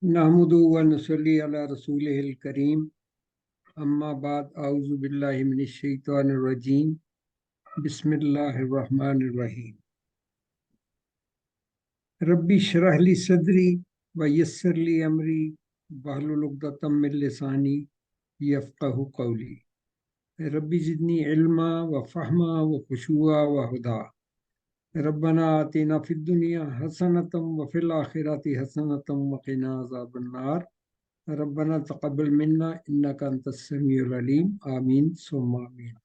नहमुदु व नसल्ली अला रसूलिहिल करीम अम्मा बाद आऊज़ु बिल्लाहि मिनश शैतानिर रजीम बिस्मिल्लाहिर रहमानिर रहीम रब्बी इश्रह ली सदरी व यस्सिर ली अमरी वहलुल उक़दतम मिन लिसानी यफ़क़हू क़ौली रब्बी ज़िदनी इल्मा व फ़हमा व खुशूआ व हुदा रब्बना आतिना फ़िद दुनिया हसनतम व फ़िल आखिरति हसनतम व क़िना अज़ाबन्नार रब्बना तक़ब्बल मिन्ना इन्नका अंतस समीउल अलीम आमीन सुम्मा आमीन।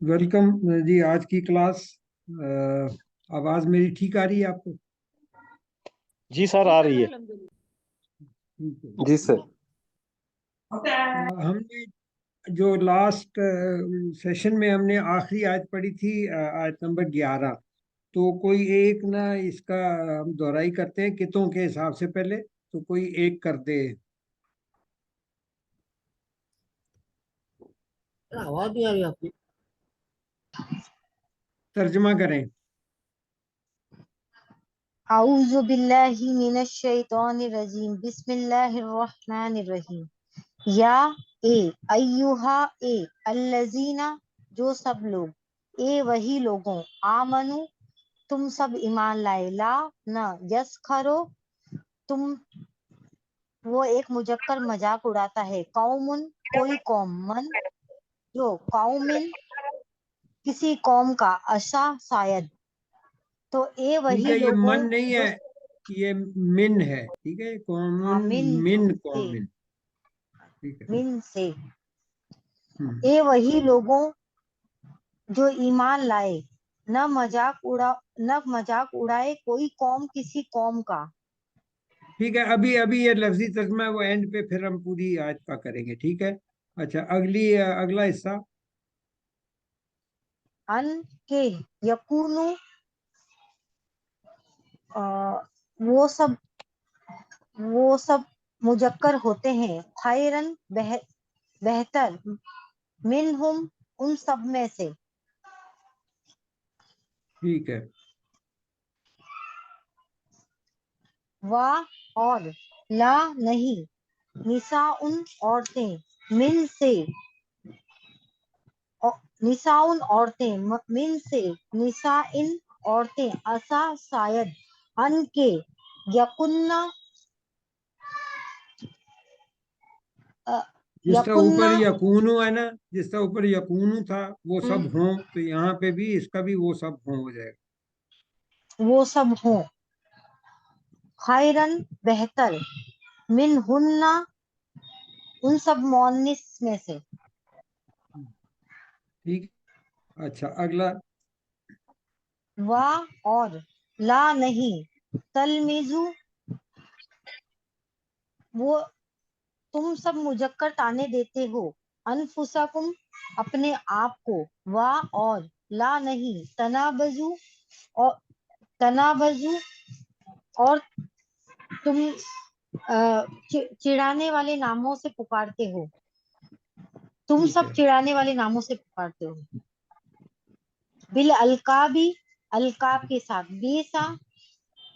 वेलकम जी। आज की क्लास आवाज़ मेरी ठीक आ रही है आपको? जी सर, आ रही है। ठीक है। जी सर। हमने जो लास्ट सेशन में हमने आखिरी आयत पढ़ी थी, आयत नंबर 11। तो कोई एक ना इसका हम दोहराई करते हैं कितों के हिसाब से पहले, तो कोई एक कर दे। आवाज नहीं आ रही आपकी। तर्जुमा करें। अऊज़ु बिल्लाहि मिनश शैतानिर रजीम बिस्मिल्लाहिर रहमानिर रहीम। या अय्युहा अल्लज़ीना, जो सब लोग, वही लोगों, आमनु, तुम सब ईमान लाए, ला न यस्खरो, तुम, वो एक मुजक्कर मजाक उड़ाता है, कौमुन, कोई कौम, मन, जो, कौमिन, किसी कौम का, अशा, शायद, तो ठीक वही है, ये लोगों मन नहीं है, ये मिन है। ठीक है, कौमुन मिन कौमिन। ठीक है। मिन से वही लोगों जो ईमान लाए, न मजाक उड़ाए कोई कौम किसी कौम का। ठीक है, अभी अभी ये लफ्जी तर्जुमा है, वो एंड पे फिर हम पूरी आयत का करेंगे। ठीक है। अच्छा, अगला हिस्सा। अन के यकूनु, वो सब मुजक्कर होते हैं, खैरन, बेहतर, मिनहुम, उन सब में से। ठीक है। वा, और, ला, नहीं, निसाउन, औरतें, मिन से, निसाउन, औरतें, मिन से, निसाइन, औरतें, असा, शायद, अन के, यकुन्ना, जिसका ऊपर यकुन्ना, यकूनु है ना, जिसका ऊपर यकूनु था वो सब हों, तो यहाँ पे भी इसका भी वो सब हों हो जाएगा। वो सब हों, खैरन, बेहतर, मिन हुन्ना, उन सब मोनिस में से। ठीक। अच्छा, अगला। वा, और, ला, नहीं, तलमिजु, वो तुम सब मुजक्कर ताने देते हो, अनफुसकुम, अपने आप को, वा, और, ला, नहीं, तनाबजु, और तुम चिढ़ाने वाले नामों से पुकारते हो, तुम ठीक सब है। चिढ़ाने वाले नामों से पुकारते हो। बिल अलकाबी, अलकाब के साथ, बेसा,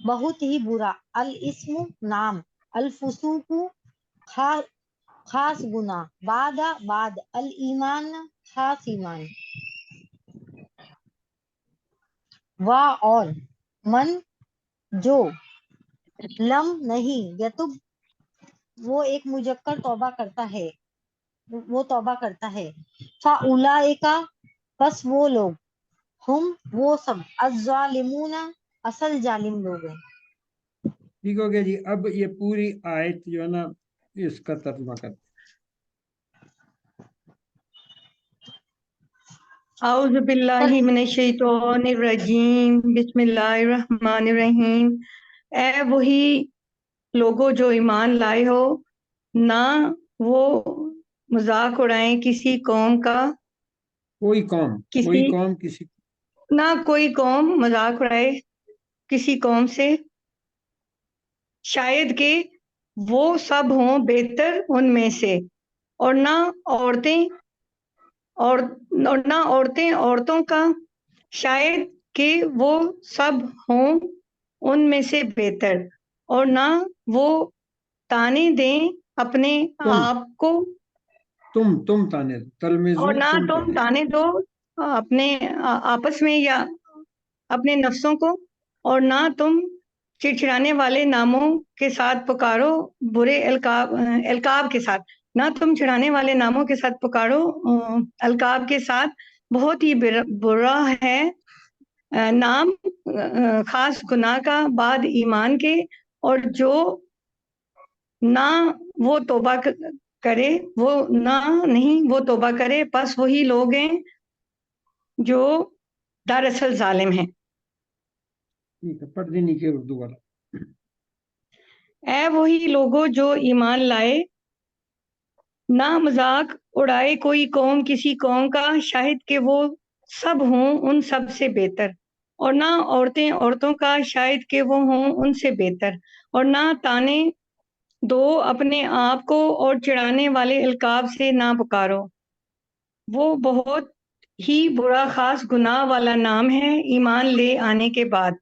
बहुत ही बुरा, अल इस्मु, नाम, अल फुसूकु, खास गुना, बाद, अल ईमान, खास ईमान। वा, और, मन, जो, लम, नहीं, यतुब, वो एक मुजक्कर तौबा करता है, वो तौबा करता है, फाउलाइका, बस वो लोग, हम, वो सब, अज़्ज़ालिमूना, असल जालिम लोग हैं। ठीक हो गया जी। अब ये पूरी आयत जो है ना, इसका तर्जुमा करते औज़ु बिल्लाहि मिनश शैतानिर रजीम बिस्मिल्लाहिर रहमानिर रहीम। ए वही लोगों जो ईमान लाए हो, ना वो मजाक उड़ाएं किसी कौम का, कोई कौम किसी ना कोई कौम मजाक उड़ाए किसी कौम से, शायद कि वो सब हों बेहतर उनमें से, और ना औरतें औरतों का, शायद कि वो सब हों उनमें से बेहतर। اور نہ وہ ताने दें अपने आप को, तुम ताने दो, तलमिजू और ना तुम तुम ताने ताने दो अपने आपस में या अपने नफ्सों को, और ना तुम चिड़चिड़ाने वाले नामों के साथ पुकारो बुरे अलकाब के साथ, ना तुम चिढ़ाने वाले नामों के साथ पुकारो अलकाब के साथ। बहुत ही बुरा है नाम खास गुनाह का बाद ईमान के, और जो ना वो तौबा करे, वो ना नहीं वो तौबा करे, बस वही लोग हैं जो दरअसल जालिम हैं। ठीक है, पढ़ देनी के उर्दू वाला। ऐ वही लोगो जो ईमान लाए, ना मजाक उड़ाए कोई कौम किसी कौम का, शायद कि वो सब हों उन सब से बेहतर, और ना औरतें औरतों का, शायद कि वो हों उनसे बेहतर, और ना ताने दो अपने आप को, और चिढ़ाने वाले अलकाब से ना पुकारो। वो बहुत ही बुरा खास गुनाह वाला नाम है ईमान ले आने के बाद,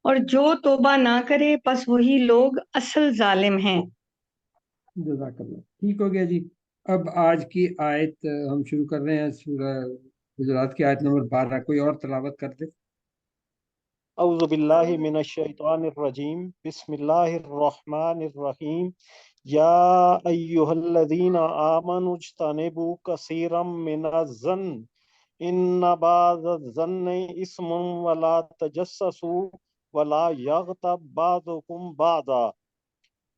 और जो तौबा ना करे बस वही लोग असल जालिम हैं। जज़ाकल्लाह, ठीक हो गया जी। अब आज की आयत हम शुरू कर रहे हैं, सूरह हुजरात की आयत नंबर 12। कोई और तिलावत कर दे। औज़ु बिल्लाहि मिनश शैतानिर रजीम, बिस्मिल्लाहिर रहमानिर रहीम। या अय्युहल्लज़ीना आमनु इज्तनिबू कसीरम मिनज़-ज़न्न इन्ना बाज़-ज़न्नि इस्मुन वला तजस्ससू वला यग़्तब बाज़ुकुम बाज़ा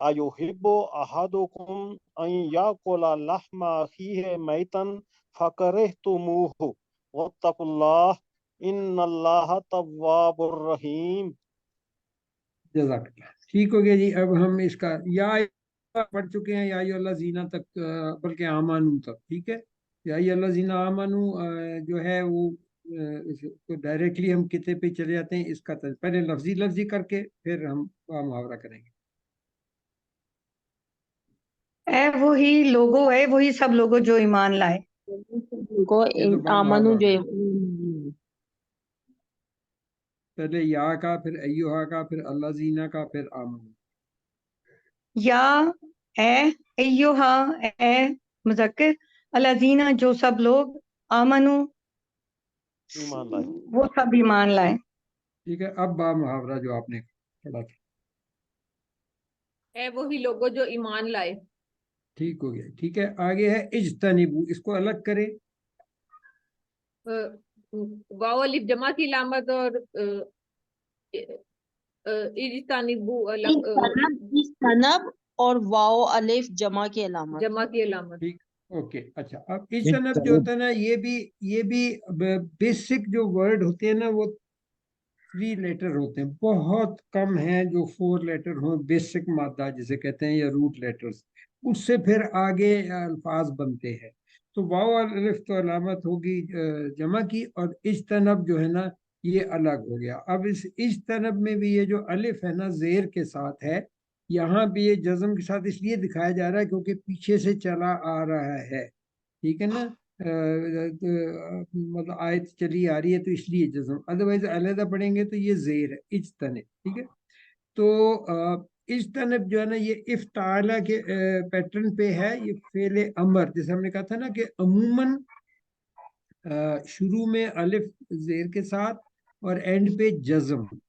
अयुहिब्बु अहदुकुम अन याकुला लहमा अखीहि मैतन फकरिहतुमूहु वत्तकुल्लाह इन्नल्लाह तव्वाबुर रहीम। जज़ाकल्लाह, ठीक हो गया जी। अब हम इसका या पढ़ चुके हैं, या अल्लाह जीना तक, बल्कि आमानू तक। ठीक है, या अल्लाह जीना आमानू जो है वो तो डायरेक्टली हम किते पे चले जाते हैं। इसका पहले लफ्जी लफ्जी करके फिर हम मुहावरा करेंगे। ऐ वही लोगो, ऐ वही सब लोगों जो ईमान लाए। को ये तो बा आमनु मुहावरा जो हो गया। पहले या का, फिर अय्युहा का, फिर अल्लाह जीना का, फिर आमानू। या ए अय्युहा ए मुज़क्कर, अल्लाज़ीना जो सब लोग, आमनु ईमान लाए। वो सब ईमान लाए। ठीक है, अब बा मुहावरा जो आपने पढ़ा था। है वही लोगों जो ईमान लाए। ठीक हो गया। ठीक है, आगे है इज्तनिबू। इसको अलग करें। वाव अलिफ जमा की लामत और इज्तानिबू इस तनब और वाओ अलिफ जमा की अलामत। जमा की अलामत। ठीक, ओके। अच्छा, अब इज्तनब जो होता है ना, ये भी बेसिक जो वर्ड होते हैं ना, वो 3 लेटर होते हैं। बहुत कम हैं जो 4 लेटर हों, बेसिक मादा जिसे कहते हैं, या रूट लेटर्स। उससे फिर आगे अल्फाज बनते हैं। तो वाव अलिफ तो अलामत होगी जमा की, और इज्तनब जो है ना ये अलग हो गया। अब इस इज्तनब में भी ये जो अलिफ है ना जेर के साथ है, यहाँ भी ये जज्म के साथ इसलिए दिखाया जा रहा है क्योंकि पीछे से चला आ रहा है। ठीक है ना, मतलब आयत चली आ रही है तो इसलिए जज्म, अदरवाइज अलहदा पढ़ेंगे तो ये जेर है इज्तनिब। ठीक है, तो इज्तनिब जो है ना ये इफ्ताला के पैटर्न पे है। ये फेले अमर, जैसे हमने कहा था ना कि अमूमन शुरू में अलिफ जेर के साथ और एंड पे जज्म।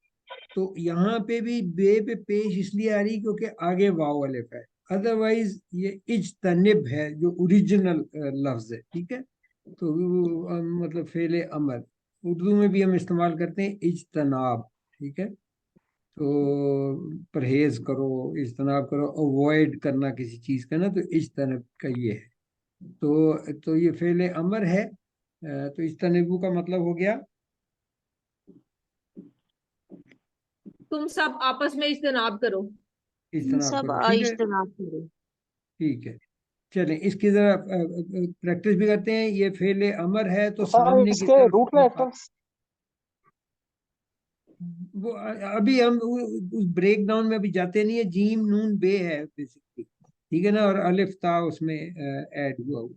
तो यहाँ पे भी बे पे पेश इसलिए आ रही क्योंकि आगे वाव अलिफ है। अदरवाइज ये इज्तनिब है जो ओरिजिनल लफ्ज है। ठीक है, तो मतलब फेले अमर उर्दू में भी हम इस्तेमाल करते हैं इज्तनाब। ठीक है, तो परहेज करो, इज्तनाब करो, अवॉइड करना किसी चीज़ का ना, तो इज्तनब का ये है। तो ये फेले अमर है। तो इज्तनिबू का मतलब हो गया तुम सब आपस में इज्तनाब करो। इज्तनाब सब करो। ठीक है, इज्तनाब करो। ठीक है। चलें इसकी जरा प्रैक्टिस भी करते हैं। ये फेले अमर है तो सर सामने की इसके तरफ रूट लेटर्स वो अभी हम उस ब्रेक डाउन में अभी जाते नहीं है। जीम नून बे है बेसिकली। ठीक है ना, और अलिफ ता उसमें ऐड हुआ।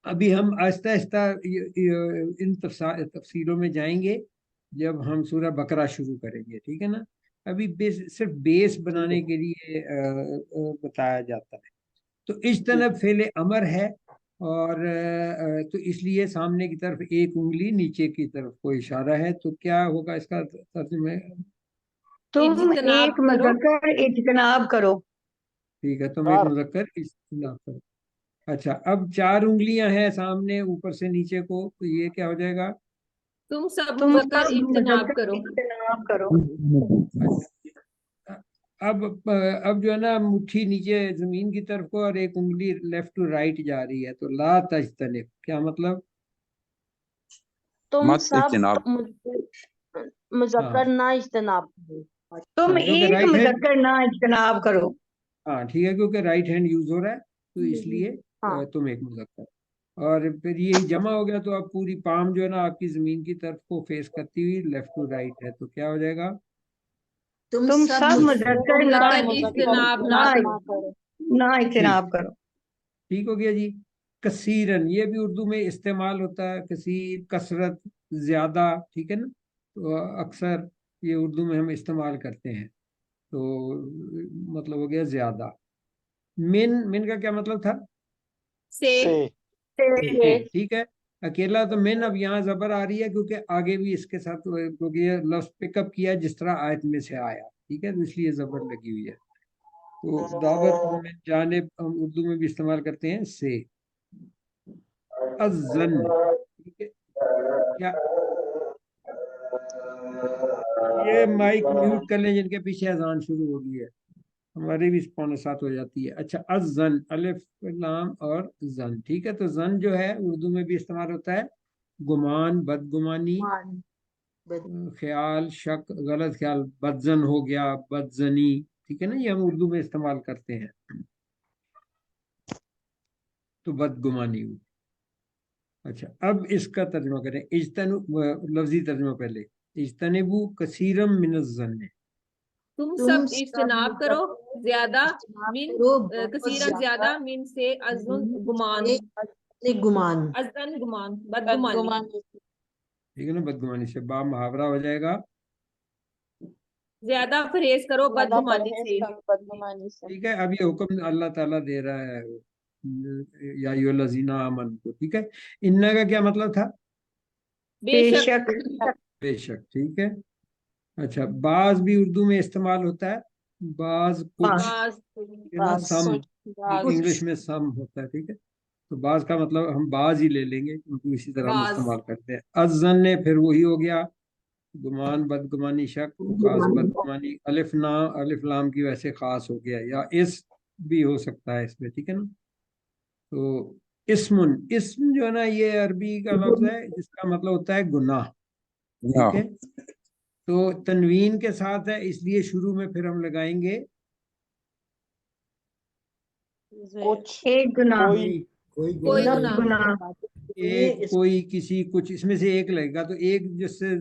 अभी हम आहिस्ता आहिस्ता इन तफसीलों में जाएंगे। جب ہم سورہ بقرہ شروع کریں گے، ٹھیک ہے نا. ابھی صرف بیس بنانے کے لیے بتایا جاتا ہے. تو اجتنب فعل امر ہے، اور تو اس لیے سامنے کی طرف ایک انگلی، نیچے کی طرف کو اشارہ ہے. تو کیا ہوگا اس کا ترجمہ؟ تم اجتناب ایک کرو. مذکر اجتناب کرو. ٹھیک ہے، تم ایک مذکر اجتناب کرو. اچھا، اب 4 انگلیاں ہیں سامنے اوپر سے نیچے کو، تو یہ کیا ہو جائے گا؟ تم سب تم مذکر سب اجتناب مذکر کرو. اجتناب کرو. اب جو ہے نا مٹھی نیچے زمین کی طرف کو اور ایک انگلی لیفٹ ٹو رائٹ جا رہی ہے. تو لا تجتنب کیا مطلب؟ تم مت سب اجتناب. مذکر نہ اجتناب کرو. تم ہاں، کیونکہ ایک رائٹ ہینڈ، مذکر نہ اجتناب کرو. ہاں ٹھیک ہے، کیونکہ رائٹ ہینڈ یوز ہو رہا ہے تو اس لیے ہاں تم ایک مذکر. اور پھر یہی جمع ہو گیا، تو اب پوری پام جو ہے نا آپ کی زمین کی طرف کو فیس کرتی ہوئی لیفٹ ٹو رائٹ ہے. تو کیا ہو جائے گا؟ تم سب مذکر نہ اجتناب نہ کرو. نہ اجتناب کرو. ٹھیک ہو گیا جی. کثیرن یہ بھی اردو میں استعمال ہوتا ہے، کثیر، کثرت، زیادہ، ٹھیک ہے نا. تو اکثر یہ اردو میں ہم استعمال کرتے ہیں. تو مطلب ہو گیا زیادہ. من کا کیا مطلب تھا؟ سے. سے. ٹھیک ہے. اکیلا تو من اب یہاں زبر آ رہی ہے کیونکہ آگے بھی اس کے ساتھ، کیونکہ یہ لفظ پک اپ کیا جس طرح آیت میں سے آیا، ٹھیک ہے، تو اس لیے زبر لگی ہوئی ہے. تو دعوت میں جانب ہم اردو میں بھی استعمال کرتے ہیں سے. الظن، ٹھیک ہے. کیا یہ مائک میوٹ کر لیں جن کے پیچھے اذان شروع ہو گئی ہے، ہماری بھی 6:45 ہو جاتی ہے. اچھا، الظن، الف لام اور زن، ٹھیک ہے. تو زن جو ہے اردو میں بھی استعمال ہوتا ہے، گمان، بدگمانی، خیال، شک، غلط خیال. بدزن ہو گیا، بدزنی، ٹھیک ہے نا، یہ ہم اردو میں استعمال کرتے ہیں. تو بدگمانی ہوئی. اچھا، اب اس کا ترجمہ کریں. لفظی ترجمہ پہلے. اجتنبو کثیرم من الظن. تم سب اجتناب کرو زیادہ من، کثیرن زیادہ، من سے، ازن گمان، ازن گمان، بدگمانی. ٹھیک ہے نا، بدگمانی سے. با محاورہ ہو جائے گا. زیادہ پرہیز کرو بدگمانی سے. ٹھیک ہے، اب یہ حکم اللہ تعالیٰ دے رہا ہے یا ایھا الذین آمنوا کو، ٹھیک ہے. ان کا کیا مطلب تھا؟ بے بے شک. شک. بے شک، ٹھیک ہے. اچھا، بعض بھی اردو میں استعمال ہوتا ہے، بعض، کچھ، سم، انگلش میں سم ہوتا ہے، ٹھیک ہے. تو بعض کا مطلب ہم بعض ہی لے لیں گے کیونکہ اسی طرح ہم بعض. استعمال کرتے ہیں. الظن پھر وہی ہو گیا، گمان، بدگمانی، شک، خاص بدگمانی. الف لام کی ویسے خاص ہو گیا، یا اس بھی ہو سکتا ہے اس میں، ٹھیک ہے نا. تو اسم جو ہے نا یہ عربی کا لفظ ہے جس کا مطلب ہوتا ہے گناہ، ٹھیک ہے. تو تنوین کے ساتھ ہے اس لیے شروع میں پھر ہم لگائیں گے ایک گناہ. کوئی گناہ. گناہ. ایک، کوئی، کسی، کچھ، اس میں سے ایک لگے گا. تو ایک جس سے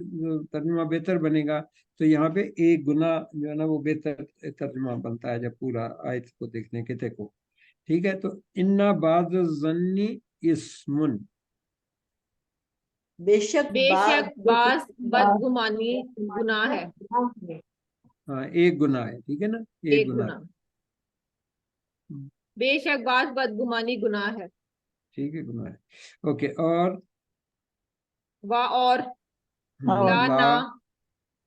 ترجمہ بہتر بنے گا. تو یہاں پہ ایک گناہ جو ہے نا وہ بہتر ترجمہ بنتا ہے جب پورا آیت کو دیکھنے کے دیکھو، ٹھیک ہے. تو انا بعض الظن اسم. بے شک بعض بدگمانی گناہ ہے. ہاں، ایک گناہ ہے، ٹھیک ہے نا، ایک ایک گناہ گناہ. بے شک بعض بدگمانی گناہ ہے. ٹھیک ہے، گناہ ہے. اوکے. اور اور لا، لا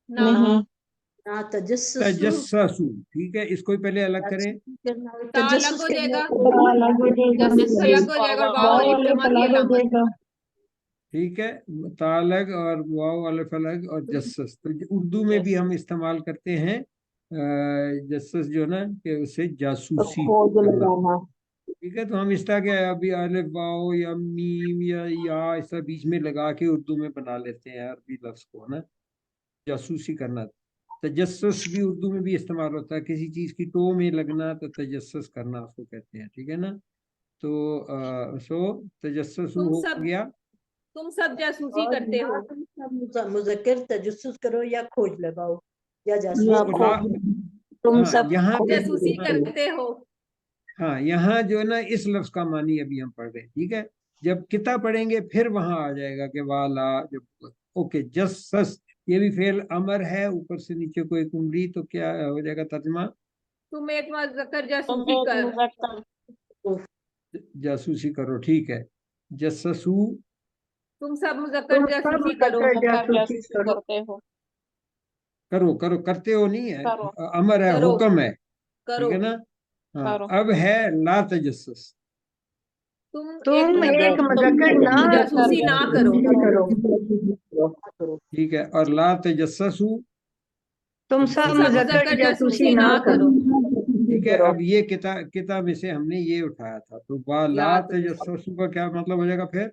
نہ نہیں. تجسسو، ٹھیک ہے. اس کو پہلے الگ کریں. تا الگ ہو جائے گا، الگ ہو جائے گا. جسس الگ ہو جائے گا، اور واو الف جمع کی الگ ہو علامت. جائے گا. ٹھیک ہے، تا الگ اور واو الف الگ اور جسس. تو اردو میں بھی ہم استعمال کرتے ہیں جسس جو ہے نا کہ اسے جاسوسی کرنا، ٹھیک ہے. تو ہم اس طرح کے ابھی الف واو یا میم یا اس طرح بیچ میں لگا کے اردو میں بنا لیتے ہیں عربی لفظ کو، نا، جاسوسی کرنا. تجسس بھی اردو میں بھی استعمال ہوتا ہے، کسی چیز کی ٹو میں لگنا تو تجسس کرنا اس کو کہتے ہیں، ٹھیک ہے نا. تو تجسس ہو گیا. تم سب جاسوسی کرتے ہو. مذکر تجسس کرو یا کھوج لگاؤ یا تم ہاں، سب یہاں پہ جاسوسی کرتے ہو. ہاں، یہاں جو ہے نا اس لفظ کا معنی ابھی ہم پڑھ رہے ہیں، ٹھیک ہے. جب کتاب پڑھیں گے پھر وہاں آ جائے گا کہ والا. جب اوکے، جسس ये भी फेल अमर है, ऊपर से नीचे को एक उंगली, तो क्या हो जाएगा तर्जमा? तुम एक मुजक्कर तुम जासूसी एक कर। मुजक्कर जासूसी करो, ठीक है। जस्सू, तुम सब मुजक्कर जासूसी करो। जासूसी करते हो। करो करो, करते हो नहीं है, करो अमर है, करो। हुक्म है, करो। ठीक है ना? हाँ, करो। अब है ला तजस्सुस। तुम एक मुजक्कर ना जासूसी ना करो। ठीक है, और ला तजस्सु, तुम सब तुम सब मुजक्कर जासूसी ना करो। ठीक है। अब ये किताब में से हमने ये उठाया था, तो वा ला ला तजस्सु का क्या मतलब हो जाएगा फिर?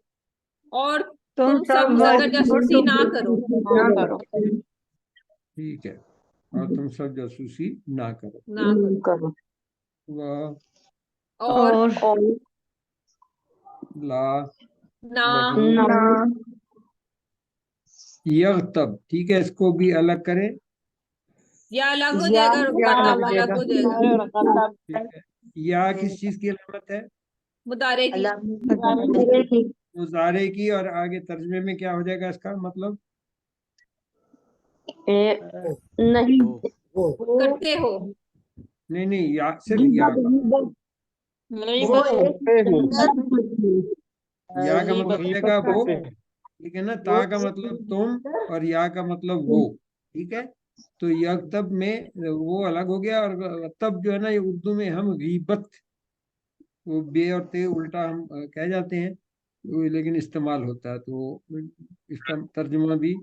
और तुम तुम सब सब मुजक्कर जासूसी ना करो। ना करो। ठीक है, और तुम सब जासूसी ना करो। ना करो। वाह और ला ना यग़्तब, ठीक है, इसको भी अलग करें। या अलग हो जाएगा और गतब अलग हो जाएगा। ठीक है, या किस चीज की अलामत है? मुदारे की। मुजारे की, और आगे तर्जमे में क्या हो जाएगा इसका मतलब? नहीं करते हो। नहीं नहीं, या सिर्फ या का, नहीं वो बस या का मतलब गीबत रहेगा वो, करते हैं। ठीक है ना? ता का मतलब तुम और या का मतलब वो, ठीक है। तो यग़्तब में वो अलग हो गया, और तब जो है ना, ये उर्दू में हम गीबत, वो बे और ते उल्टा हम कह जाते हैं, लेकिन इस्तेमाल होता है, तो इसका तर्जुमा भी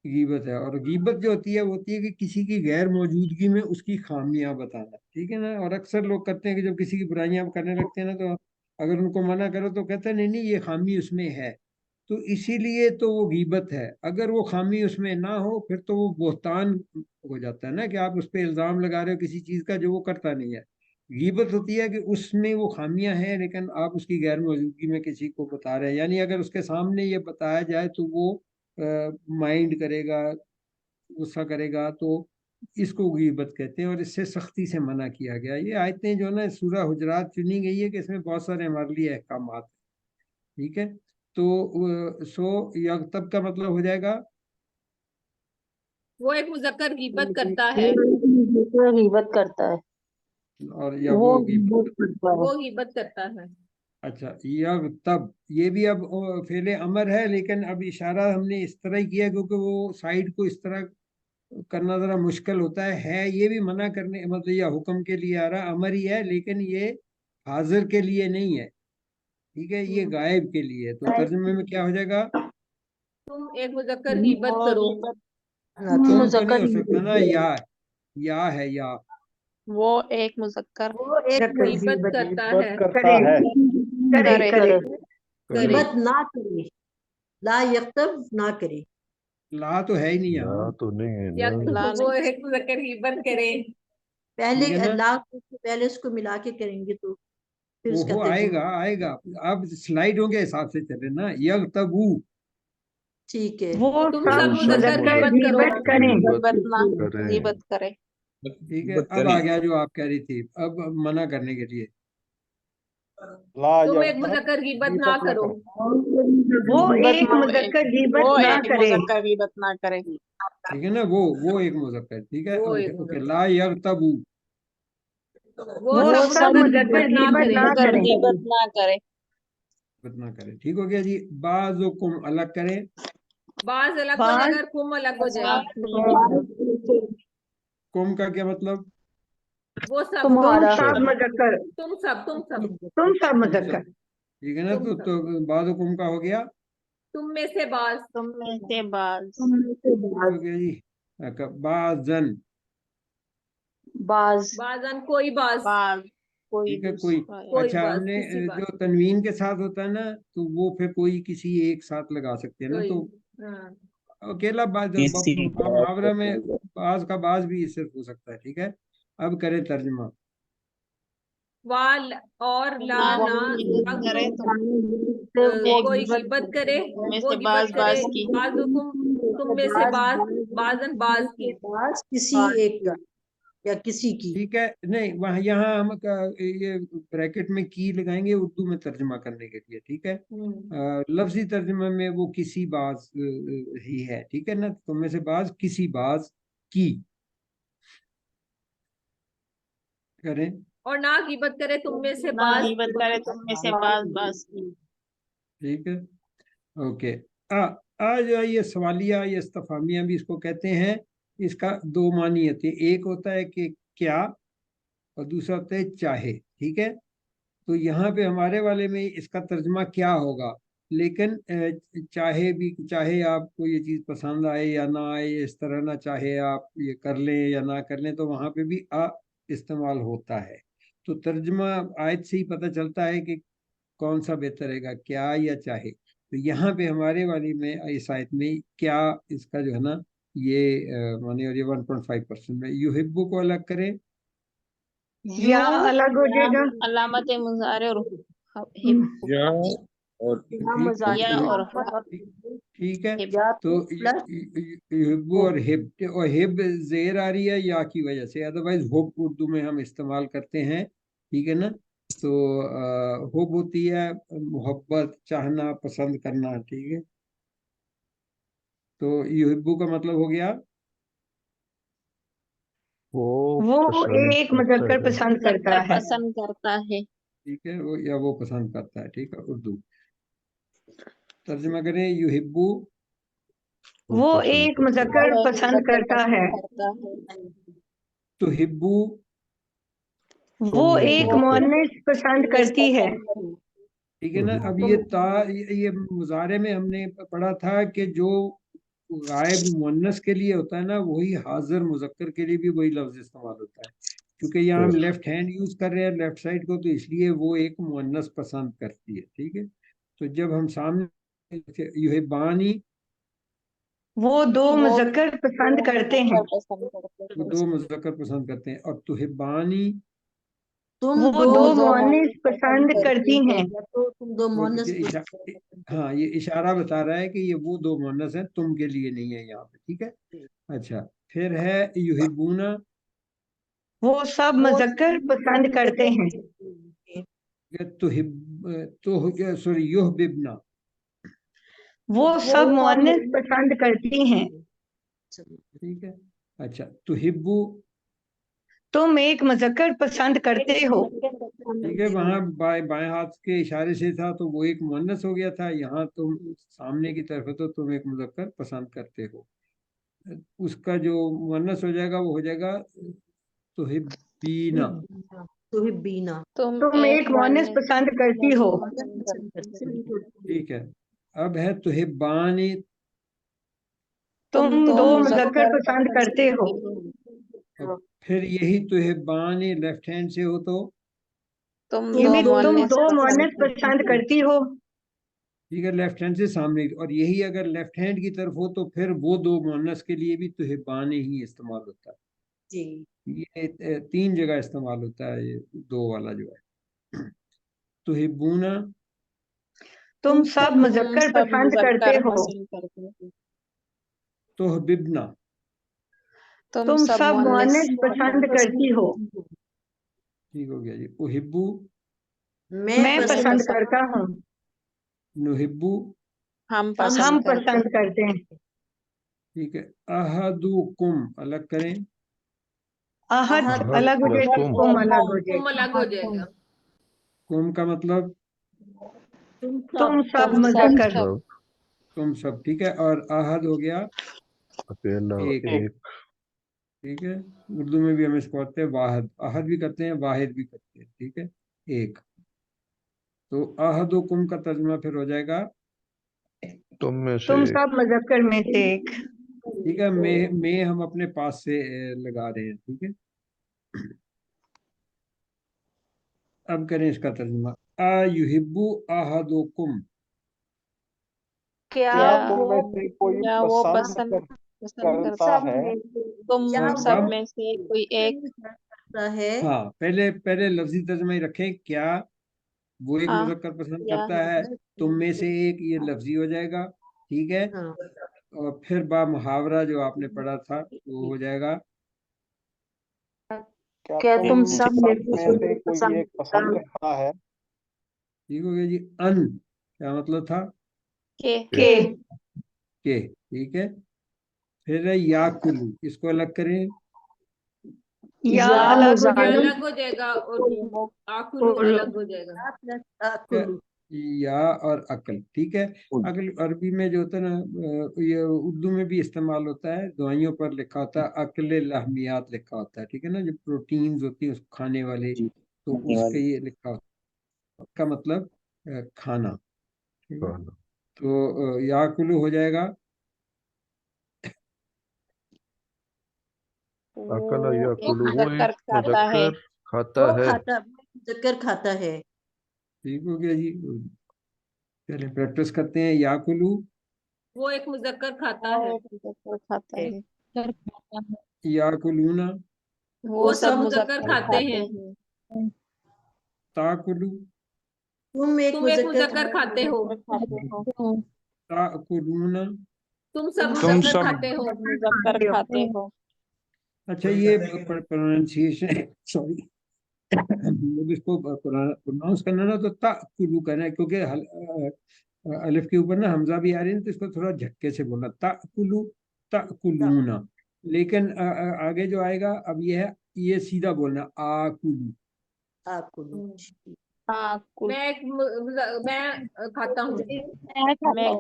गीबत है। और गीबत जो होती है वो होती है कि किसी की गैर मौजूदगी में उसकी खामियां बताना, ठीक है ना? और अक्सर लोग करते हैं कि जब किसी की बुराइयां करने लगते हैं ना, तो अगर उनको मना करो तो कहते हैं नहीं नहीं, ये खामी उसमें है, तो इसीलिए तो वो गीबत है। अगर वो खामी उसमें ना हो फिर तो वो बोहतान हो जाता है ना, कि आप उस पर इल्ज़ाम लगा रहे हो किसी चीज़ का जो वो करता नहीं है। गीबत होती है कि उसमें वो खामियां हैं लेकिन आप उसकी गैर मौजूदगी में किसी को बता रहे हैं, यानी अगर उसके सामने ये बताया जाए तो वो माइंड करेगा, गुस्सा करेगा, तो इसको गीबत कहते हैं, और इससे सख्ती से मना किया गया। ये आयतें जो है ना, सूरह हुजरात चुनी गई है कि इसमें बहुत सारे हमारे लिए अहकामात हैं, ठीक है। तो सो यग़्तब का मतलब हो जाएगा, वो एक मुजक्कर गीबत करता है। गीबत करता है। और या वो गीबत। वो गीबत करता है। अच्छा, यग़्तब, ये भी अब फेले अमर है, लेकिन अब इशारा हमने इस तरह ही किया क्योंकि वो साइड को इस तरह करना जरा मुश्किल होता है ये भी मना करने मतलब या हुक्म के लिए आ रहा, अमर ही है, लेकिन ये हाजिर के लिए नहीं है, ठीक है, ये गायब के लिए है। तो तर्जुमे में क्या हो जाएगा? तुम एक मुजक्कर गीबत करो। तुम तो नहीं मुजक्कर हो सकता ना, या है, या वो एक मुजक्कर वो एक गीबत करता है। गीबत करता है। करे करे गीबत ना करे, ला यग़्तब ना करे। ला तो है ही नहीं यहाँ, ला तो नहीं है या ना। ला वो एक मुजक्कर गीबत करे। पहले ठीक है ना? ला से पहले उसको मिला के करेंगे तो फिर उसका वो तर्जुमा। आएगा आएगा, अब स्लाइडों के हिसाब से चले ना, यग़्तबू, ठीक है, वो तुम सब सब मुजक्कर मुजक्कर गीबत करो। गीबत करें। गीबत करे। ठीक है। अब आ गया जो आप कह रही थी, अब मना करने के लिए। ला तुम एक यग़्तब मुजक्कर गीबत गीबत ना ना करो। वो एक मुजक्कर गीबत वो ना एक करे। मुजक्कर गीबत ना करे। ठीक है ना, वो एक मुज़क्कर, ठीक है, वो ओके एक ओके। मुजक्कर। ला यग़्तबू, वो वो सब सब मुजक्कर मुजक्कर गीबत ना गीबत करे। ना करे। गीबत ना करे। इतना करें, ठीक हो गया जी। बाज़ुकुम अलग करें, बाज अलग हो बाज जाएगा और कुम अलग हो जाएगा। कुम का क्या मतलब? वो सब तुम तुम्हारा सब मुजक्कर, तुम सब तुम सब तुम सब, मुजक्कर। ठीक है ना? तुम तो बाज़ुकुम का हो गया, तुम में से बाज। तुम में से बाज। हो गया जी। बाज़न, बाज बाजन कोई बाज। बाज कोई ठीक है, कोई। दूसरा या कोई अच्छा, बाज, हमने किसी बाज। जो तनवीन के साथ होता है ना, तो वो फिर कोई किसी एक साथ लगा सकते हैं ना, कोई तो हाँ। अकेला मुहावरा में बाज का बाज भी सिर्फ हो सकता है, ठीक है। अब करें तर्जुमा। वाल और ला वो ना गीबत अब करे तुम वो कोई गिबत करे में वो से गिबत बाज करे। बाज की। बाजुकुम तुम में से बाज, बाजन बाज की। किसी एक का। या किसी की। ठीक है, नहीं वहाँ यहाँ हम ये ब्रैकेट में की लगाएंगे उर्दू में तर्जमा करने के लिए, ठीक है। लफ्जी तर्जमा में वो किसी बाज ही है, ठीक है ना, तुम में से बाज किसी बाज की करें, और ना गिबत करे तुम में से ना बाज। गिबत करे तुम में से बाज की। ठीक है। ओके, आ जो है ये सवालिया या इस्तफामिया भी इसको कहते हैं। इसका दो मानी होते हैं, एक होता है कि क्या और दूसरा होता है चाहे, ठीक है। तो यहाँ पे हमारे वाले में इसका तर्जमा क्या होगा, लेकिन चाहे भी, चाहे आपको ये चीज़ पसंद आए या ना आए, इस तरह ना, चाहे आप ये कर लें या ना कर लें, तो वहाँ पे भी आ इस्तेमाल होता है। तो तर्जमा आयत से ही पता चलता है कि कौन सा बेहतर रहेगा, क्या या चाहे। तो यहाँ पे हमारे वाली में इस आयत में क्या, इसका जो है ना ये माने, और ये 1.5% में युहिब्बु को अलग करें, या अलग हो जाएगा। अलामत मुजारे और हिब्बु। या और या और ठीक है। हिब। तो प्लस युहिब्बु और हिब जेर आ रही है या की वजह से, अदरवाइज हुब उर्दू में हम इस्तेमाल करते हैं, ठीक है ना। तो हुब होती है मोहब्बत, चाहना, पसंद करना, ठीक है। तो युहिब्बु का मतलब हो गया वो एक मुजक्कर पसंद करता है। पसंद करता है। ठीक है, वो या वो पसंद करता है, ठीक है। उर्दू तर्जुमा करें, युहिब्बु वो एक मुजक्कर पसंद करता है। तुहिब्बु वो एक मुअन्निस पसंद करती है। ठीक है ना। अब ये मुजारे में हमने पढ़ा था कि जो गायब मुअन्नस के लिए होता है ना, वही हाजिर मुजक्कर के लिए भी वही लफ्ज इस्तेमाल होता है। क्योंकि यहाँ हम लेफ्ट हैंड यूज कर रहे हैं, लेफ्ट साइड को, तो इसलिए वो एक मुअन्नस पसंद करती है, ठीक है। तो जब हम सामने युहिब्बानी, वो दो मुजक्कर पसंद करते हैं। वो दो मुजक्कर पसंद करते हैं, और तुहिब्बानी तुम वो दो दो मुअन्नस मुअन्निस पसंद करती हैं। या तो तुम दो मुअन्नस हाँ, ये इशारा बता रहा है कि ये वो दो मुअन्नस हैं, तुम के लिए नहीं है यहाँ पे, ठीक है। अच्छा, फिर है युहिब्बूना, वो सब मुजक्कर पसंद करते हैं। सॉरी युहबिबना, वो सब मुअन्निस पसंद करती हैं। ठीक है। अच्छा, तुहिब्बु, तुम एक मुजक्कर पसंद करते हो। ठीक है, वहाँ बाएं हाथ के इशारे से था तो वो एक मुअन्नस हो गया था, यहाँ तुम सामने की तरफ है तो तुम एक मुजक्कर पसंद करते हो। उसका जो मुअन्नस हो जाएगा वो हो जाएगा तुहिब्बीना, तुहिब्बीना। तुम एक मुअन्निस पसंद करती हो। ठीक है। अब है तुहिब्बानी, तुम दो मुजक्कर पसंद करते हो। फिर यही तुहिब्बानी लेफ्ट हैंड से हो तो, यानी तुम दो मुअन्निस पसंद करती हो। ठीक है, लेफ्ट हैंड से सामने, और यही अगर लेफ्ट हैंड की तरफ हो तो फिर वो दो मुअन्नस के लिए भी तुहिब्बानी ही इस्तेमाल होता है। जी, ये 3 जगह इस्तेमाल होता है, ये दो वाला जो है। तुहिब्बूना, तुम सब मुजक्कर पसंद करते हो। तुहबिबना, तुम सब मुअन्निस पसंद करती हो। ठीक हो गया जी। उहिब्बू, मैं पसंद करता हूँ। नुहिब्बू, हम पसंद करते हैं। ठीक है। अहदुकुम अलग करें, आहद अलग हो जाएगा, कुम अलग हो तुम जाएगा। अलग हो जाएगा। कुम का मतलब तुम सब मुजक्कर। तुम सब, ठीक है। और अहद हो गया एक, ठीक है। उर्दू में भी हम इसको कहते हैं वाहिद, अहद भी करते हैं, वाहिद भी करते हैं, ठीक है, एक। तो अहदुकुम का तर्जुमा फिर हो जाएगा तुम सब मुजक्कर में से एक। ठीक है। मैं हम अपने पास से लगा रहे हैं, ठीक है। अब करें इसका तर्जुमा, आ युहिब्बु अहदुकुम, क्या तुम में से कोई वो पसंद करता है। तुम सब में से कोई एक है। हाँ, पहले लफ्जी तर्जुमा ही रखें, क्या वो एक हाँ, मुजक्कर पसंद करता है, तुम में से एक, ये लफ्जी हो जाएगा, ठीक है। हाँ, और फिर बा मुहावरा जो आपने पढ़ा था वो हो जाएगा क्या तुम सब में से कोई एक पसंद रहा है? ठीक हो गया जी। अन क्या मतलब था? के ठीक है। फिर है याकुलू, इसको अलग करें। या अलग हो ये जाएगा। अलग हो जाएगा और आकुलू अलग हो जाएगा। या प्लस आकुलू। या और अकल, ठीक है। अकल अरबी में जो होता है ना, ये उर्दू में भी इस्तेमाल होता है, दवाइयों पर लिखा होता है अकल लहमियात लिखा होता है, ठीक है ना, जो प्रोटीन्स होती है उसको खाने वाले, तो उसके ये लिखा होता है, उसका मतलब खाना, ठीक है। तो याकुलू हो जाएगा। अकल या कुलू एक वो मुज़क्कर एक खाता है। मुज़क्कर खाता वो है। खाता मुज़क्कर खाता है। ठीक हो गया जी। चलिए प्रैक्टिस करते हैं। याकुलू, वो एक मुज़क्कर खाता है। एक मुज़क्कर खाता है। याकुलूना, वो सब मुज़क्कर खाते हैं। ताकुलू, तुम एक तुम एक मुज़क्कर मुज़क्कर खाते हो। खाते हो। ताकुलूना। तुम सब तुम मुज़क्कर सब खाते हो। मुज़क्कर खाते हो। अच्छा, ये प्रोनाउंसिएशन सॉरी, जब इसको प्रोनाउंस करना ना तो ताकुलू करना है, क्योंकि अलिफ के ऊपर ना हमजा भी आ रही है, तो इसको थोड़ा झटके से बोलना, ताकुलू ताकुलूना। लेकिन आगे जो आएगा अब ये है, ये सीधा बोलना आकुलू। आकुलू। मैं खाता हूँ।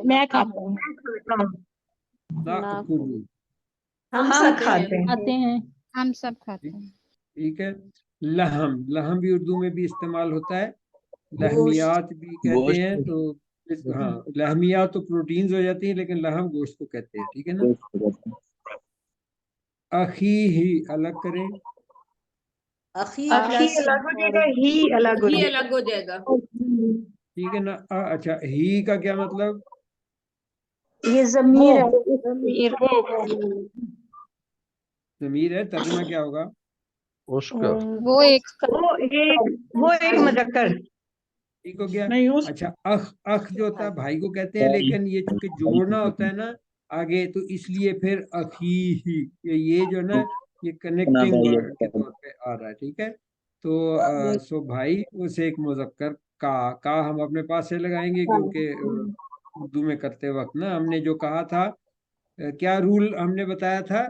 मैं खाता हूँ। ताकुलू, हम हम सब खाते हैं। खाते हैं। हम सब खाते हैं। ठीक है। लहम, लहम भी उर्दू में भी इस्तेमाल होता है, गोश्त। लहमियात भी कहते हैं, तो हाँ, लहमियात तो प्रोटीन्स हो जाती हैं, लेकिन लहम गोश्त को कहते हैं, ठीक है ना। अखी ही अलग करें। अखी अखी प्लस अलग हो जाएगा, ही अलग हो ये जाएगा। अलग हो जाएगा। ठीक है ना। अच्छा, ही का क्या मतलब? ये ज़मीर है। ज़मीर है, तर्जुमा क्या होगा? उसका वो एक वो एक मुज़क्कर। ठीक हो गया। नहीं उस अच्छा, अख, अख जो होता है भाई को कहते हैं, लेकिन ये चूंकि जोड़ना होता है ना आगे, तो इसलिए फिर अखी ही, ये जो ना, ये कनेक्टिंग वर्ड के तौर पे आ रहा है, ठीक है। तो सो भाई उस एक मुज़क्कर का हम अपने पास से लगाएंगे, क्योंकि उर्दू में करते वक्त ना हमने जो कहा था, क्या रूल हमने बताया था,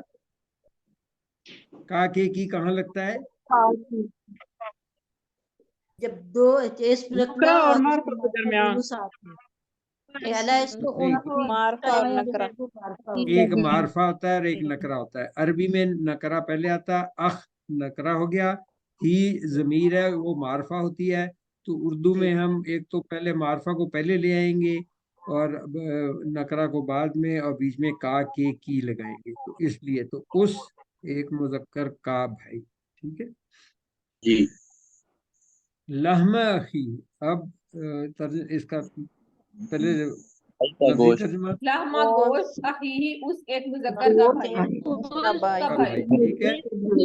का के की कहाँ लगता है? जब दो इसम रखना नुकरा और और मार्फा के दरमियान। दोनों साथ में, पहला इसको नहीं, मार्फा और नकरा। एक मारफा होता है और एक नकरा होता है। अरबी में नकरा पहले आता है, अख नकरा हो गया, ही जमीर है वो मारफा होती है। तो उर्दू में हम एक तो पहले मारफा को पहले ले आएंगे और नकरा को बाद में, और बीच में का के की लगाएंगे, तो इसलिए तो उस एक मुजक्कर का भाई, ठीक है जी। लहमा अखी। अब इसका पहले लफ्जी तर्जुमा, लहमा गोश्त अखी उस एक मुज़क्कर का भाई। उसका भाई। का भाई, ठीक है।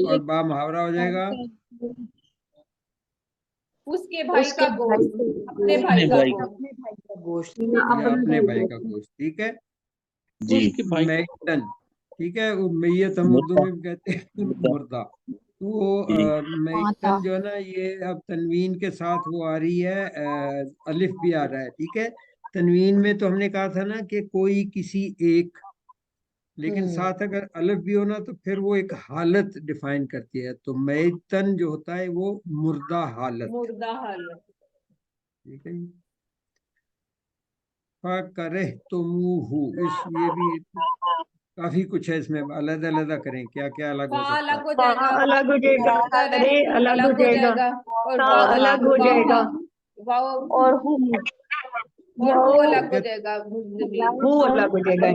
और बा मुहावरा हो जाएगा, उसके भाई का गोश्त, अपने भाई का गोश्त। गोश्त या अपने भाई का गोश्त, ठीक है जी। मैतन, ठीक है, वो मैयत हम उर्दू में भी कहते हैं मुर्दा। तो मैतन जो है ना, ये अब तनवीन के साथ वो आ रही है, अलिफ भी आ रहा है, ठीक है। तनवीन में तो हमने कहा था ना कि कोई किसी एक, लेकिन साथ अगर अलफ भी हो ना, तो फिर वो एक हालत डिफाइन करती है। तो मैतन जो होता है वो मुर्दा हालत, मुर्दा हालत। ठीक है। करे तो मुँह, इस ये भी काफी कुछ है इसमें, अलग अलग करें, क्या क्या अलग हो फा सकता है। अलग हो फा जाएगा, अलग हो जाएगा, करे रे अलग हो जाएगा, और ता अलग हो जाएगा, वाव और और हु अलग हो जाएगा। हु अलग हो जाएगा।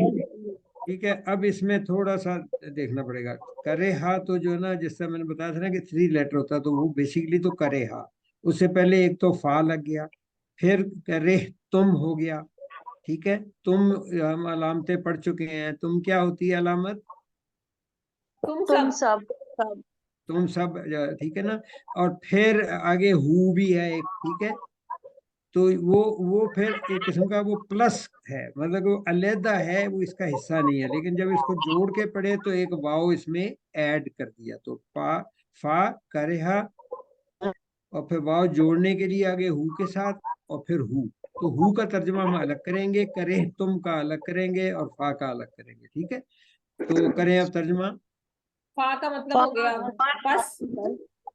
ठीक है। अब इसमें थोड़ा सा देखना पड़ेगा। करे हा तो जो ना, जैसा मैंने बताया था ना कि 3 लेटर होता है, तो वो बेसिकली तो करे हा, उससे पहले एक तो फा लग गया, फिर करे तुम हो गया, ठीक है। तुम हम अलामतें पढ़ चुके हैं, तुम क्या होती है अलामत? तुम सब। तुम सब, ठीक है ना। और फिर आगे हु भी है एक, ठीक है। तो वो फिर एक किस्म का वो प्लस है, मतलब वो अलहदा है, वो इसका हिस्सा नहीं है, लेकिन जब इसको जोड़ के पढ़े तो एक वाव इसमें ऐड कर दिया, तो फा करेहा और फिर वाव जोड़ने के लिए आगे हु के साथ और फिर हु। तो हु का तर्जमा हम अलग करेंगे, करे तुम का अलग करेंगे और फा का अलग करेंगे। ठीक है, तो करें अब तर्जमा। फा का मतलब हो गया बस,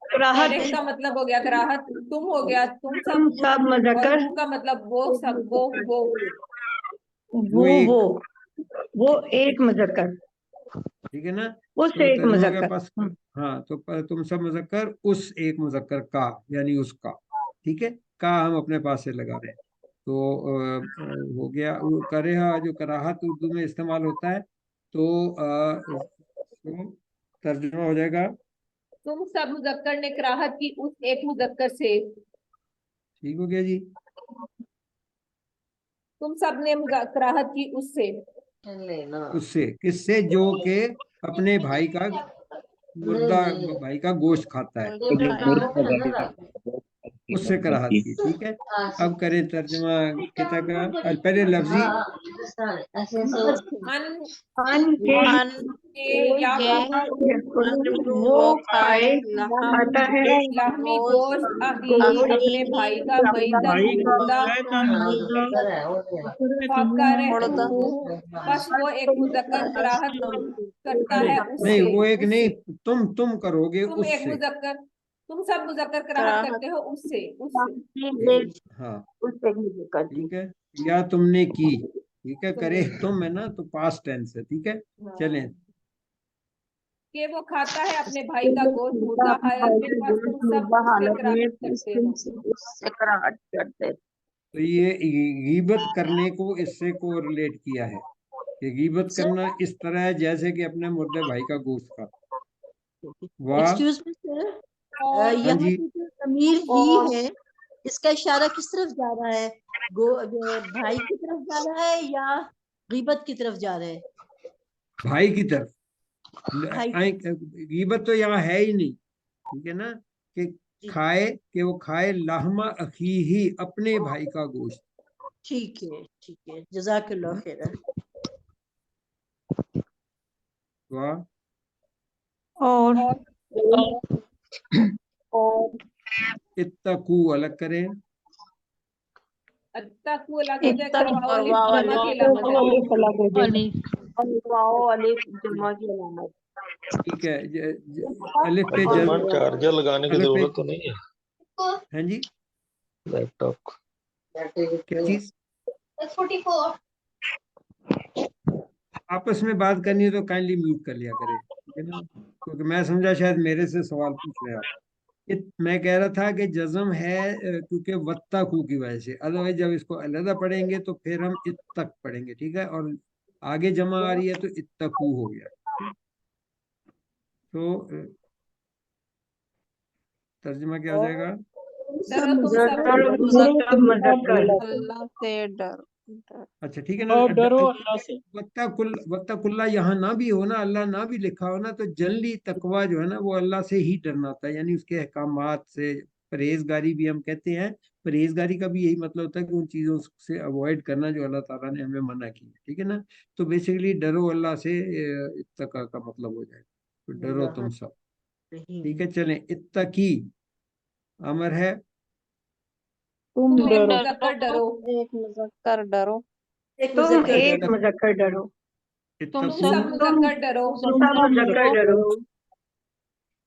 कराहत करे का मतलब हो गया कराहत, तुम हो गया तुम सब, तुम सब और मुजक्कर हु का मतलब वो सब, वो वो एक, वो एक मुजक्कर, ठीक है ना। उस तो एक तर्जुमा के मुजक्कर। पास, हाँ, तो तुम सब मुजक्कर उस एक मुजक्कर का, यानी उसका। ठीक है, का हम अपने पास से लगा रहे हैं। तो हो गया। वो करेहा जो कराहत उर्दू में इस्तेमाल होता है, तो तर्जुमा हो जाएगा। तुम सब मुजक्कर ने कराहत की उस एक मुजक्कर से, ठीक हो गया जी। तुम सब ने कराहत की उससे, उससे, किससे? जो के अपने भाई का मुर्दा भाई का गोश्त खाता है, उससे कराहत की। ठीक है, अब करें तर्जुमा किता का। पहले लफ्जी, अन अन के के या वो खाए खाता है लाहमी गोश्त अखी अपने भाई का मईतन मुर्दा, फाकर बस वो एक मुजक्कर कराहत करता है नहीं उससे, वो एक नहीं, तुम करोगे तुम एक उससे। मुजक्कर, तुम सब मुजक्कर कराहत करते हो उससे, हाँ ठीक है, या तुमने की। ठीक है, करे तुम है ना, तो पास्ट टेंस है। ठीक है, चलें। कि वो खाता है अपने भाई का गोश्त मुर्दा हालत में, बस तुम सब उससे कराहत करते हो। तो ये गीबत करने को इससे को रिलेट किया है कि गीबत करना इस तरह है जैसे कि अपने मुर्दे भाई का गोश्त का। वाह, एक्सक्यूज मी सर, हाँ यहाँ जी। पे जो ज़मीर ही है, इसका इशारा किस तरफ जा रहा है? भाई की तरफ जा रहा है या गीबत की तरफ जा रहा है? भाई की तरफ। भाई गीबत तो यहाँ है ही नहीं। ठीक है ना, कि खाए, कि वो खाए लाहमा अखी ही, अपने भाई का गोश्त। ठीक है, जज़ाकल्लाह खैर। वाह, और इत्तकू अलग करें। तकवा अलग हो जाएगा, वाव अलिफ जमा की अलामत है। ठीक है, अलिफ पे तर्जुमान चार्जर लगाने की अलिफ पे, जरूरत तो नहीं है हैं जी, लैपटॉप को? क्या चीज? आपस में बात करनी है तो काइंडली म्यूट कर लिया करें। ठीक है ना, क्योंकि मैं समझा शायद मेरे से सवाल पूछ रहे हैं आप। मैं कह रहा था कि जज्म है क्योंकि वत्तकू की वजह से, अदरवाइज जब इसको अलहदा पढ़ेंगे तो फिर हम इत्तक पढ़ेंगे। ठीक है, और आगे जमा आ रही है तो इत्तकू हो गया। तो तर्जुमा क्या हो जाएगा? डरो तुम सब अल्लाह से डर। अच्छा ठीक है ना, वत्तकुल्ला यहाँ ना भी हो ना, अल्लाह ना भी लिखा हो ना, तो जनरली तकवा जो है ना वो अल्लाह से ही डरना होता है, यानी उसके अहकामात से। परहेजगारी भी हम कहते हैं, परहेजगारी का भी यही मतलब होता है कि उन चीज़ों से अवॉइड करना जो अल्लाह ताला ने हमें मना की है। ठीक है ना, तो बेसिकली डरो अल्लाह से, इत्तका का मतलब हो जाएगा, तो डरो तुम सब। ठीक है, चलें। इत्तकी अमर है, तुम एक मुजक्कर डरो, एक मुजक्कर डरो, तुम एक मुजक्कर डरो, तुम इत्तकू। सब मुजक्कर डरो, सब मुजक्कर डरो,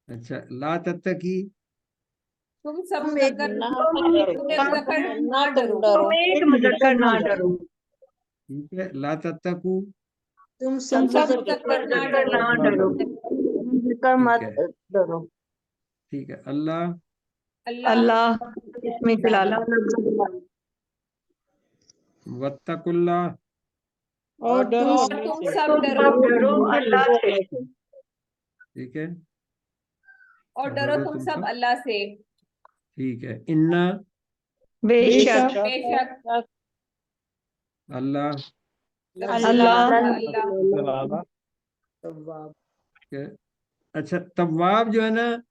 अच्छा, ला तत्तकी, तुम सब मुजक्कर, तुम एक मुजक्कर ना डरो, तुम एक मुजक्कर ना डरो, ठीक है। ला तत्तकू, तुम तुम सब सब मुजक्कर ना मुजक्कर डरो, ना डरो, मुजक्कर मत ठीक है, डरो। ठीक है। अल्लाह, अल्लाह अल्लाह इसमें जलाला, वत्तकुल्ला, और डरो और तुम सब तुम डरो, सब डरो अल्लाह से, ठीक है, और डरो तुम तुम सब सब। अल्लाह से, ठीक है। इन्ना, बेशक बेशक अल्लाह, अल्लाह अल्लाह ठीक है। अच्छा, तव्वाब जो है ना,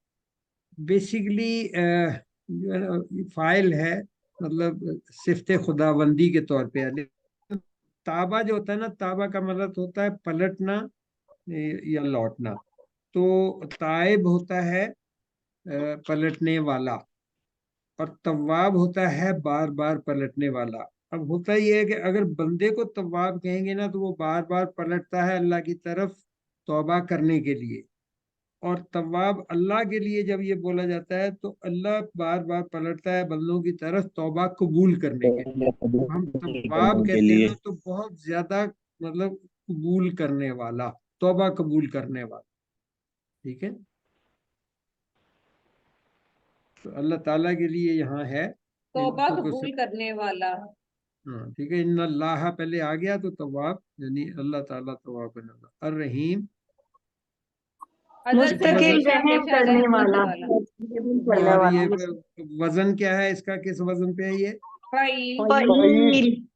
बेसिकली जो है ना फाइल है, मतलब सिफ्ते खुदाबंदी के तौर पे है। लेकिन ताबा जो होता है ना, ताबा का मतलब होता है पलटना या लौटना। तो ताइब होता है पलटने वाला, और तव्वाब होता है बार बार पलटने वाला। अब होता ये है कि अगर बंदे को तव्वाब कहेंगे ना तो वो बार बार पलटता है अल्लाह की तरफ तौबा करने के लिए, और तव्वाब अल्लाह के लिए जब ये बोला जाता है तो अल्लाह बार बार पलटता है बंदों की तरफ तौबा कबूल करने के लिए। हम तव्वाब कहते हैं ना तो बहुत ज्यादा मतलब कबूल करने वाला, तौबा कबूल करने वाला, ठीक है। तो अल्लाह ताला के लिए यहाँ है तौबा इनको कबूल करने वाला। हाँ ठीक है, इन्ना अल्लाह पहले आ गया तो तवाब यानी अल्लाह ताला तवाब करने वाला। और रहीम अजल से मुस्तकिल हमेशा रहम हमेशा करने रहम वाला। करने वाला। और ये वजन क्या है इसका, किस वजन पे है ये? फ़ईल। फईल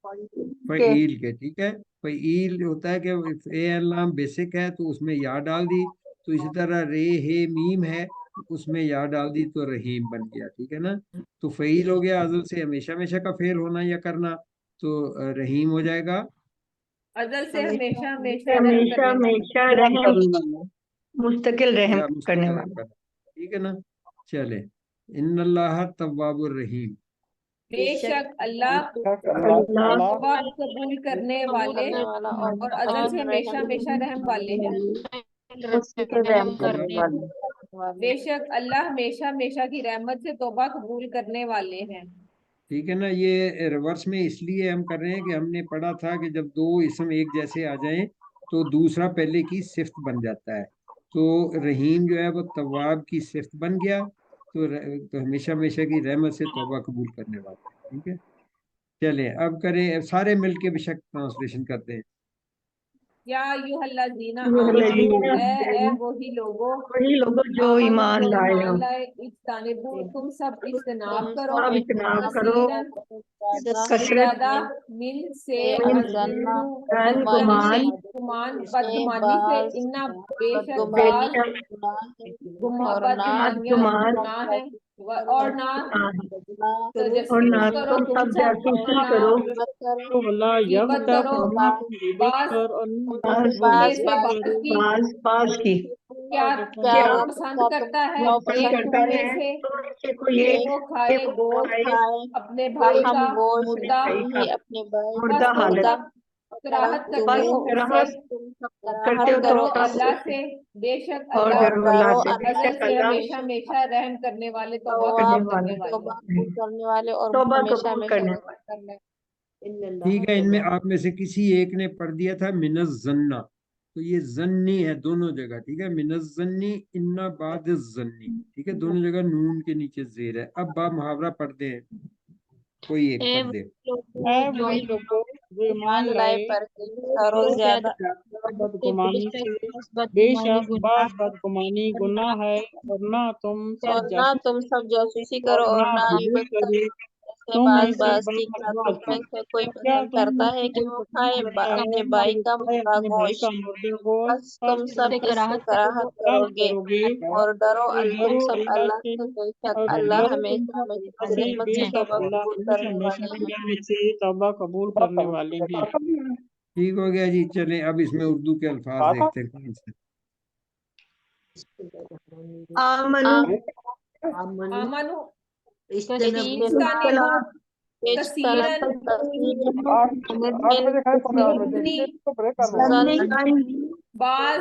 फ़ईल के, ठीक है। फ़ईल होता है कि फ़ेल बेसिक है तो उसमें या डाल दी, तो इसी तरह रे हे मीम है उसमें या डाल दी तो रहीम बन गया, ठीक है ना। तो फ़ईल हो गया अज़ल से हमेशा हमेशा का फेल होना या करना, तो रहीम हो जाएगा अजल से हमेशा हमेशा रहम हमेशा करने हमेशा रहम मुस्तकिल रहम या करने मुस्तकिल वाला। करना, ठीक है ना। चले, इन्नल्लाह तव्वाबुर रहीम। बेशक अल्लाह अल्लाह तौबा कबूल करने वाले और अजल से हमेशा हमेशा रहम वाले हैं। बेशक अल्लाह हमेशा हमेशा की रहमत से तौबा कबूल करने वाले हैं। ठीक है ना। ये रिवर्स में इसलिए हम कर रहे हैं कि हमने पढ़ा था कि जब दो इसम एक जैसे आ जाएं तो दूसरा पहले की सिफ्त बन जाता है। तो रहीम जो है वो तवाब की सिफ्त बन गया, तो हमेशा हमेशा की रहमत से तौबा कबूल करने वाला है, ठीक है। चलें अब करें, सारे मिलके बेशक ट्रांसलेशन करते हैं। या अय्युहल्लज़ीना वही ए वही लोगो लोग जो ईमान जो लाए हो, ईमान लाए, इज्तनिबू तुम सब इज्तनाब करो, आप इतना करो कसीरन कसरत ज्यादा मिन से गुमान बदगुमानी से, इन्ना बेशक बाज बदगुमानियां गुमान गुनाह है, और ना और तजस्सुस ना करो तुम तुम सब सब, और जासूसी ना करो, गीबत करो, बाज में से बाज की बाज की क्या क्या पसंद करता है पसंद एक करता तुम में है से तो इससे कोई कि एक वो खाए गोश्त अपने भाई का मुर्दा, मुर्दा बस तुम हालत सब कराहत करते बस हो राहत उससे, करते हो और डरो तो अल्लाह से, बेशक और अल्लाह डरो अल्लाह से, अजल बेशक से अल्लाह हमेशा हमेशा रहम करने वाले, तौबा करने कबूल वाला करने वाले। तौबा कबूल करने वाला। ठीक है, इनमें आप में से किसी एक ने पढ़ दिया था मिनज जन्ना, तो ये जन्नी है दोनों जगह, ठीक है। मिनज जन्नी इन्ना बाद जन्नी, ठीक है, दोनों जगह नून के नीचे जेर है। अब बा मुहावरा पढ़ दे, कोई एक पढ़ दे। वही लोगों जो ईमान लाए करो ज्यादा बदगुमानी से, बेशक बात बदगुमानी गुनाह है, और ना तुम सब जासूसी करो, और ना गीबत करो तुम में से बाज़ की। क्या तुम में से कोई पसंद करता है कि वो खाए अपने भाई का मुर्दा गोश्त, बस तुम सब कराहत करोगे, और डरो अल्लाह से, और डरो तुम सब अल्लाह से, बेशक अल्लाह हमेशा हमेशा की रहमत से तौबा कबूल करने वाले हैं। ठीक हो गया जी। चलें अब इसमें उर्दू के अल्फाज देखते हैं कौन से। आमनु आमनु इज्तनिबू कसीरन इतनी बाज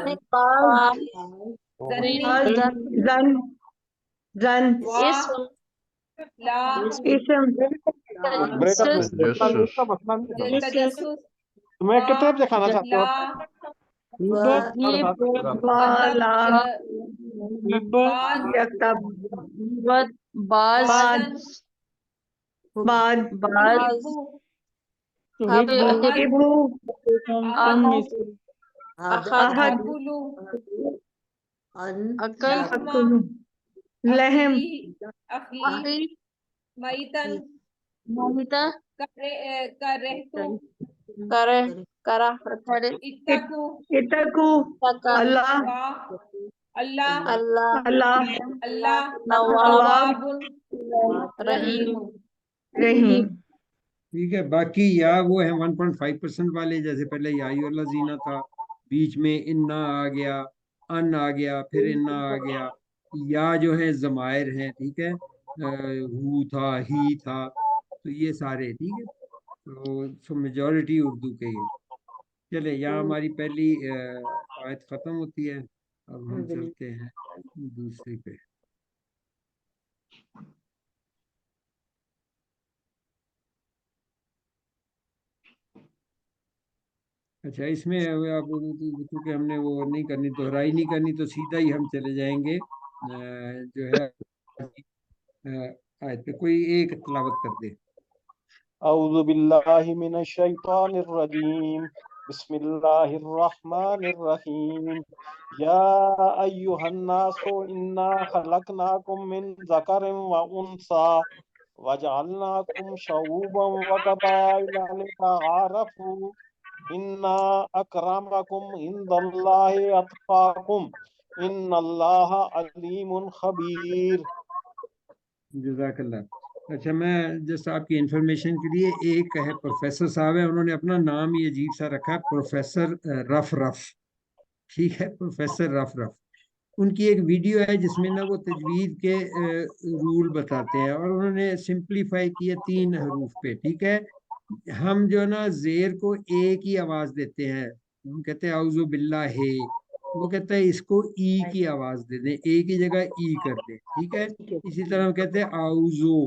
जन जन वा ला इसम तजस्सुस मैं कितने दिखाना चाहते हो? वाला बाज यकतब बाजन बाद तुहिब्बु इबू अहद अकुलु लहमा लहम अखी मैतन करहतु इत्तकु इतकू अल्लाह अल्लाह अल्लाह अल्लाह तवाब तवाबुन रहीम। रहीम। ठीक है, बाकी या वो है 1.5% वाले, जैसे पहले यायुल्ला जीना था, बीच में इन्ना आ गया, अन आ गया, फिर इन्ना आ गया, یا جو ہے ضمائر ہیں، ٹھیک ہے، ہو تھا، ہی تھا، تو یہ سارے، ٹھیک ہے، تو میجورٹی اردو کے ہی۔ چلے یہاں ہماری پہلی آیت ختم ہوتی ہے، اب ہم چلتے ہیں دوسری پہ۔ اچھا، اس میں اب کیونکہ ہم نے وہ نہیں کرنی، دہرائی نہیں کرنی، تو سیدھا ہی ہم چلے جائیں گے جو ہے آیت پہ۔ کوئی ایک تلاوت کر دے۔ اعوذ باللہ من الشیطان الرجیم، بسم اللہ الرحمن الرحیم، یا ایہا الناس انا خلقناکم من ذکر و انثی وجعلناکم شعوبا وقبائل لتعارفوا ان اکرمکم عند اللہ اتقاکم ان اللہ علیم خبیر۔ جزاک اللہ۔ اچھا، میں جسٹ آپ کی انفارمیشن کے لیے، ایک ہے پروفیسر صاحب ہے، انہوں نے اپنا نام ہی عجیب سا رکھا، پروفیسر رف رف، ٹھیک ہے، پروفیسر رف رف۔ ان کی ایک ویڈیو ہے جس میں نا وہ تجوید کے رول بتاتے ہیں، اور انہوں نے سمپلیفائی کیا 3 حروف پہ، ٹھیک ہے۔ ہم جو نا زیر کو ایک ہی آواز دیتے ہیں، ہم کہتے ہیں اعوذ باللہ ہے، وہ کہتا ہے اس کو ای کی آواز دے دیں، اے کی جگہ ای کر دیں، ٹھیک ہے۔ اسی طرح ہم کہتے ہیں آؤزو،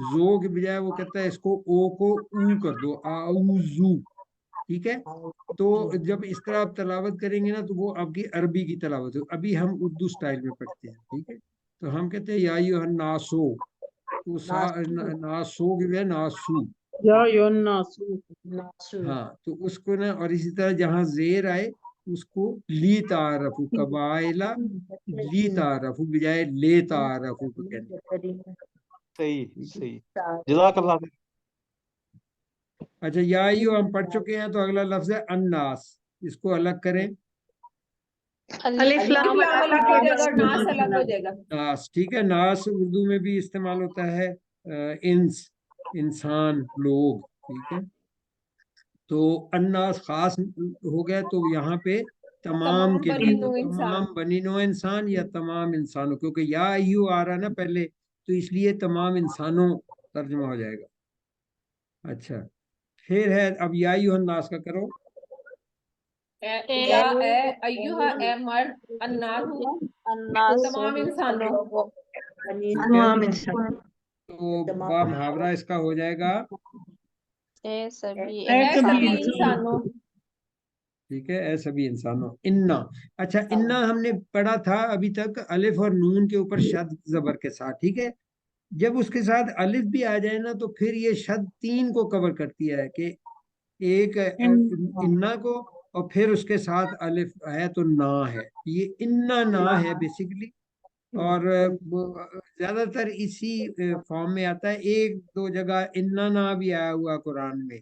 زو کے بجائے وہ کہتا ہے اس کو او کو او کر دو، آؤزو، ٹھیک ہے۔ تو جب اس طرح آپ تلاوت کریں گے نا تو وہ آپ کی عربی کی تلاوت ہو۔ ابھی ہم اردو سٹائل میں پڑھتے ہیں، ٹھیک ہے۔ تو ہم کہتے ہیں یا ایھا الناسو، تو ناسو کے بجائے ناسو، یا یوناس ہاں، تو اس کو نا، اور اسی طرح جہاں زیر آئے اس کو لی تعارفو، قبائلہ لی تعارفو بجائے لے تعارفو کو کہنے۔ صحیح صحیح، جزاک اللہ خیر۔ اچھا، یا ایو ہم پڑھ چکے ہیں، تو اگلا لفظ ہے الناس، اس کو الگ کریں۔ الف لام لام الگ ہو جائے گا اور ناس الگ ہو جائے گا۔ ناس، ٹھیک ہے، ناس اردو میں بھی استعمال ہوتا ہے، انس، انسان، لوگ، ٹھیک ہے۔ تو الناس خاص ہو گیا، تو یہاں پہ تمام کے لیے، تو تمام بنی نوع انسان یا تمام انسانوں، کیونکہ یا ایو آ رہا نا پہلے، تو اس لیے تمام انسانوں ترجمہ ہو جائے گا۔ اچھا، پھر ہے اب یا ایھا الناس کا کرو۔ یا اے ایھا، اے مرد، الناس، تمام انسانوں، تمام انسان، تو با محاورہ اس کا ہو جائے گا، اے سبھی اے سبھی انسانوں۔ ٹھیک ہے، اے سبھی انسانوں، انا۔ اچھا، انا ہم نے پڑھا تھا ابھی تک الف اور نون کے اوپر شد زبر کے ساتھ، ٹھیک ہے۔ جب اس کے ساتھ الف بھی آ جائے نا تو پھر یہ شد 3 کو کور کرتی ہے، کہ ایک انا کو، اور پھر اس کے ساتھ الف ہے تو نا ہے، یہ انا نا ہے بیسیکلی، اور زیادہ تر اسی فارم میں آتا ہے، 1-2 جگہ انا نا بھی آیا ہوا قرآن میں،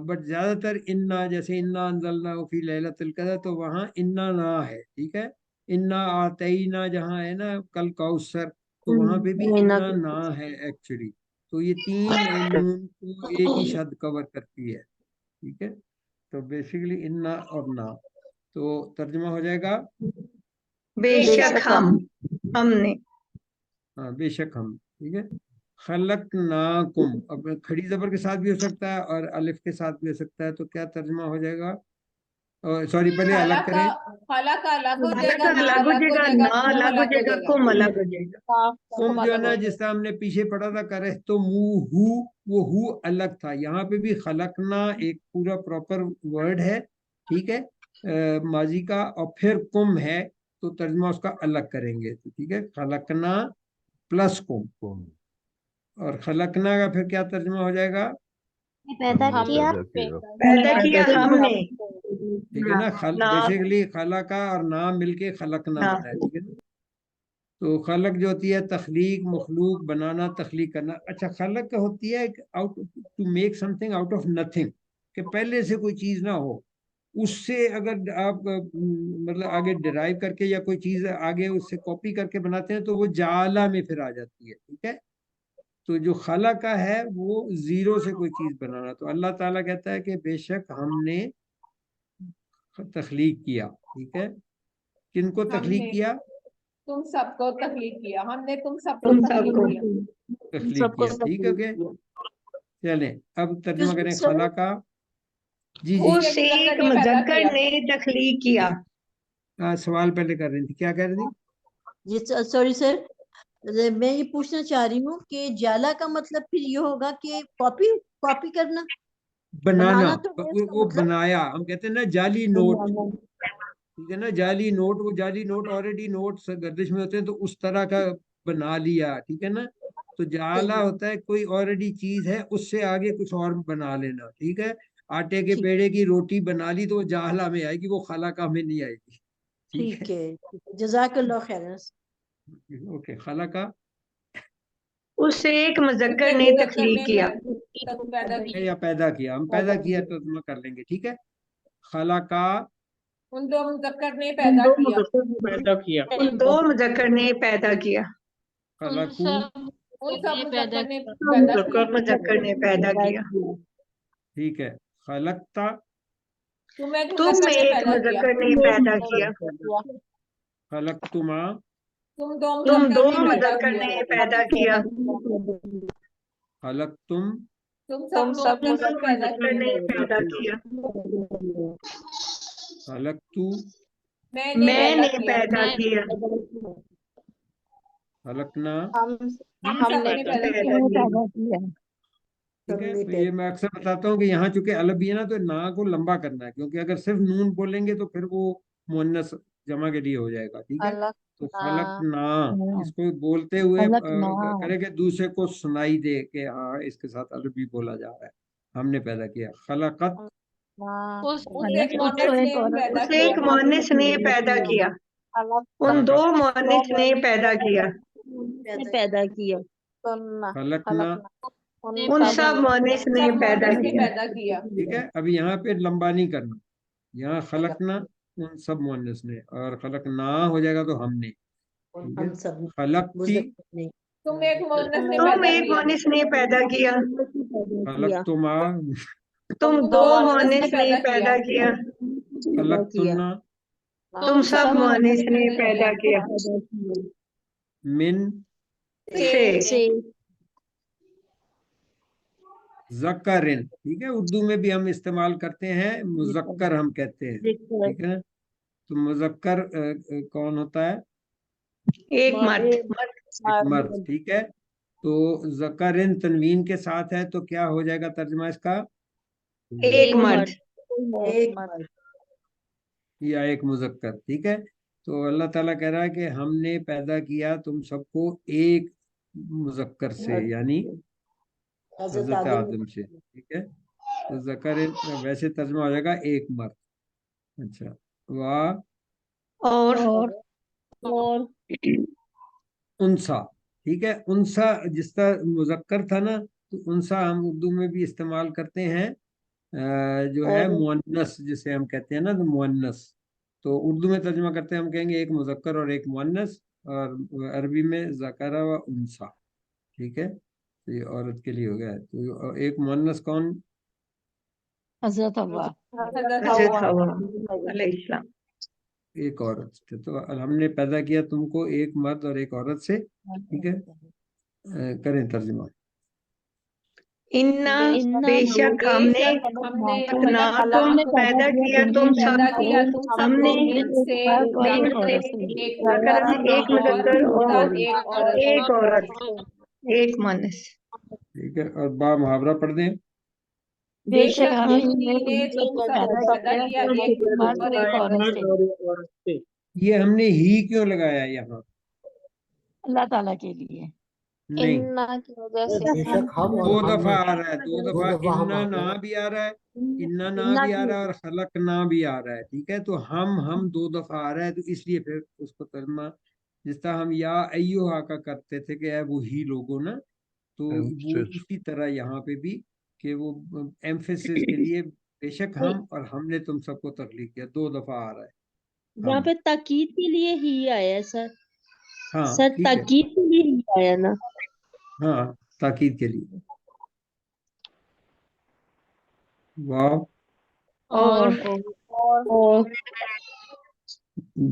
بٹ زیادہ تر انا، جیسے انا انزلناہ فی لیلۃ القدر، تو وہاں انا نا ہے، ٹھیک ہے۔ انا آتینا جہاں ہے نا کل کوثر، تو وہاں پہ بھی انا نا ہے ایکچولی، تو یہ 3 نون کو ایک ہی شد کور کرتی ہے، ٹھیک ہے۔ تو بیسیکلی انا اور نا، تو ترجمہ ہو جائے گا بے شک ہم نے، ہاں، بے شک ہم، ٹھیک ہے۔ خلقناکم، اب کھڑی زبر کے ساتھ بھی ہو سکتا ہے اور الف کے ساتھ بھی ہو سکتا ہے، تو کیا ترجمہ ہو جائے گا؟ سوری، پہلے الگ خلا کریں۔ کا الگ ہو جائے گا، نا الگ ہو الگ ہو جائے گا، جائے گا، نا کم الگ ہو جائے گا، کم الگ ہو جائے گا۔ کم جو ہے نا، جس طرح ہم نے پیچھے پڑھا تھا کرے تو منہ، وہ ہو الگ تھا، یہاں پہ بھی خلقنا ایک پورا پراپر ورڈ ہے، ٹھیک ہے، ماضی کا، اور پھر کم ہے، تو ترجمہ اس کا الگ کریں گے، تو ٹھیک ہے، خلقنا پلس کم، اور خلقنا کا پھر کیا ترجمہ ہو جائے گا؟ پیدا کیا، پیدا کیا ہم نے، ٹھیک ہے نا، بیسیکلی خلقہ اور نام مل کے خلقنا بنا ہے، ٹھیک ہے نا۔ تو خلق جو ہوتی ہے تخلیق، مخلوق بنانا، تخلیق کرنا۔ اچھا، خلق کا ہوتی ہے to make something out of nothing, کہ پہلے سے کوئی چیز نہ ہو، اس سے اگر آپ مطلب آگے ڈرائیو کر کے یا کوئی چیز آگے اس سے کاپی کر کے بناتے ہیں تو وہ جعلہ میں پھر آ جاتی ہے، ٹھیک ہے۔ تو جو خلق کا ہے وہ زیرو سے کوئی چیز بنانا، تو اللہ تعالیٰ کہتا ہے کہ بے شک ہم نے تخلیق کیا، ٹھیک ہے۔ کن کو ہم تخلیق نے کیا؟ तुम सबको तकलीफ किया, हमने तुम सबको तुम तकलीफ सबको किया। तकलीफ किया, ठीक है ओके। चले अब तर्जुमा करें खला का। जी जी उस एक मुजक्कर ने तख्लीक किया। सवाल पहले कर रही थी, क्या कह रही थी? जी सॉरी सर, मैं ये पूछना चाह रही हूँ कि जाला का मतलब फिर ये होगा कि कॉपी कॉपी करना, बनाना, तो है वो इसका वो मतलब। बनाया, हम कहते हैं ना जाली नोट, ठीक है ना, जाली नोट, वो जाली नोट ऑलरेडी नोट्स गर्दिश में होते हैं तो उस तरह का बना लिया, ठीक है ना। तो जाला होता है कोई ऑलरेडी चीज है उससे आगे कुछ और बना लेना, ठीक है। आटे के पेड़े की रोटी बना ली तो वो जाला में आएगी, वो खलाका में नहीं आएगी, ठीक ठीक है, जज़ाकल्लाह खैरन। है ओके। खलाका उस एक मुजक्कर ने तख्लीक किया। पैदा की, या पैदा किया, हम पैदा किया तो तुम कर लेंगे, ठीक है। खलाका उन दो मुजक्कर ने उन पैदा दो किया, मुजक्कर ने पैदा किया। उन दो मुजक्कर ने पैदा किया। खलकू उन सब मुजक्कर ने सब पैदा किया। मुजक्कर ने पैदा किया। ठीक है। खलकता तुम एक तुम मुजक्कर ने एक पैदा किया, मुजक्कर ने पैदा किया। खलकतुमा तुम दो तुम दो मुजक्कर ने पैदा मुजक्कर किया, ने पैदा किया। खलकतुम तुम सब मुजक्कर ने पैदा मुजक्कर ने किया। पैदा किया। खलकतु मैंने मैंने पैदा किया, पैदा किया। खलकना, हम सबने पैदा किया। पैदा किया। ठीक है। तो ये मैं अक्सर बताता हूँ कि यहाँ चूंकि अलग भी है ना तो ना को लंबा करना है, क्योंकि अगर सिर्फ नून बोलेंगे तो फिर वो मुअन्नस जमा के लिए हो जाएगा, ठीक है। तो खलकना, इसको बोलते हुए करे कि दूसरे को सुनाई दे कि हाँ इसके साथ अलग भी बोला जा रहा है। हमने पैदा किया। खलकत उस एक मुअन्नस ने पैदा उस एक किया, मोनिस ने पैदा किया। उन दो मोनिस ने पैदा किया। पैदा किया। खलकना, उन सब मोनिस ने सब पैदा मुअन्नस ने किया। पैदा किया। ठीक है। अभी यहाँ पे लंबा नहीं करना, यहाँ खलकना उन सब मुअन्नस ने, और खलकना हो जाएगा तो हमने, ठीक है। हम सब खलकती तुम एक मुअन्नस ने तुम पैदा एक किया, मोनिस ने पैदा किया। खलकतुमा तुम दो मोनिस ने पैदा किया। खलकतुन्ना तुम सब मोनिस ने पैदा किया। मिन से ज़करिन, ठीक है। उर्दू में भी हम इस्तेमाल करते हैं, मुज़क्कर हम कहते हैं, ठीक है। तो मुज़क्कर कौन होता है? एक मर्द। एक मर्द, ठीक है। तो ज़करिन तनवीन के साथ है तो क्या हो जाएगा तर्जुमा इसका? एक मर्द। या एक मुज़क्कर, ठीक है। तो अल्लाह ताला कह रहा है कि हमने पैदा किया तुम सबको एक मुज़क्कर से, यानी हजरत आदम से, ठीक है। तो ज़करिन वैसे तर्जुमा हो जाएगा एक मर्द। अच्छा, वाह और उनसा, ठीक है। उनसा जिस तरह मुजक्कर था ना, तो उनसा हम उर्दू में भी इस्तेमाल करते हैं, जो है मुअन्नस जिसे हम कहते हैं ना, तो मुअन्नस। तो उर्दू में तर्जुमा करते हैं, हम कहेंगे एक मुजक्कर और एक मुअन्नस, और अरबी में ज़करा व उनसा, ठीक है। तो ये औरत के लिए हो गया है। तो एक मुअन्नस कौन? हजरत हव्वा अलैहिस्सलाम। एक औरत से। तो हमने पैदा किया तुमको एक मर्द और एक औरत से, ठीक है। करें तर्जुमा। इन्ना बेशक हमने ना तुम पैदा किया तुम सबको, हमने एक मुजक्कर और एक औरत, एक मुअन्नस। ठीक है। और बा मुहावरा पढ़ दें। बेशक हमने तुम सबको पैदा किया एक मर्द और एक औरत से। ये हमने ही क्यों लगाया यहाँ? अल्लाह ताला के लिए। नहीं, की वजह से बेशक हम और दो हम दफा में आ रहा है, दो दफा हम इन्ना आ ना गया। भी आ रहा है, इन्ना ना भी आ रहा है, और खलक ना भी आ रहा है, ठीक है। तो हम दो दफा आ रहा है, तो इसलिए फिर उसको तर्जुमा जिस तरह हम या अय्युहा का करते थे कि वो ही लोगों ना, तो वो इसी तरह यहाँ पे भी कि वो एम्फेसिस के लिए बेशक हम और हमने तुम सबको तकलीफ किया, दो दफा आ रहा है। यहाँ पे ताकीद के लिए ही आया है सर। हाँ सर ठीक है, ताकीद के लिए ही आया ना। हाँ ताकीद के लिए। वाह और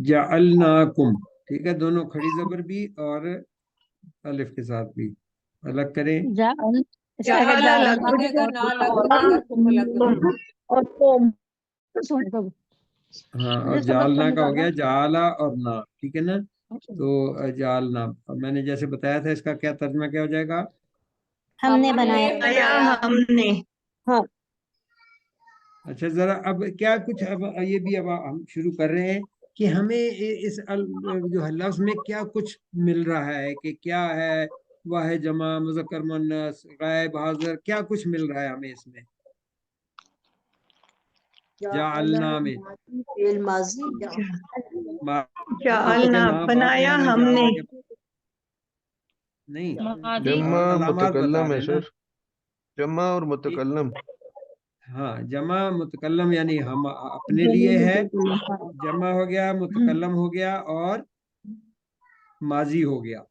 जअलनाकुम, ٹھیک ہے, دونوں کھڑی زبر بھی اور الف کے ساتھ بھی. الگ کریں. جعل لکم ہاں, اور جالنا کا ہو گیا جالا اور نا, ٹھیک ہے نا. تو جالنا, میں نے جیسے بتایا تھا, اس کا کیا ترجمہ کیا ہو جائے گا؟ ہم نے بنایا. آیا ہم نے. اچھا, ذرا اب کیا کچھ, اب یہ بھی اب ہم شروع کر رہے ہیں کہ ہمیں اس جو لفظ میں کیا کچھ مل رہا ہے, کہ کیا ہے واحد جمع مذکر مؤنث غائب حاضر, کیا کچھ مل رہا ہے ہمیں اس میں جعلنا میں. فعل ماضی جعلنا بنایا ہم نے. نہیں, جمع علامات بتا متکلم رہے ہے ہیں نا. سر, جمع اور متکلم. ہاں, جمع متکلم یعنی ہم اپنے لیے ہے, جمع ہو گیا, متکلم ہو گیا, اور ماضی ہو گیا,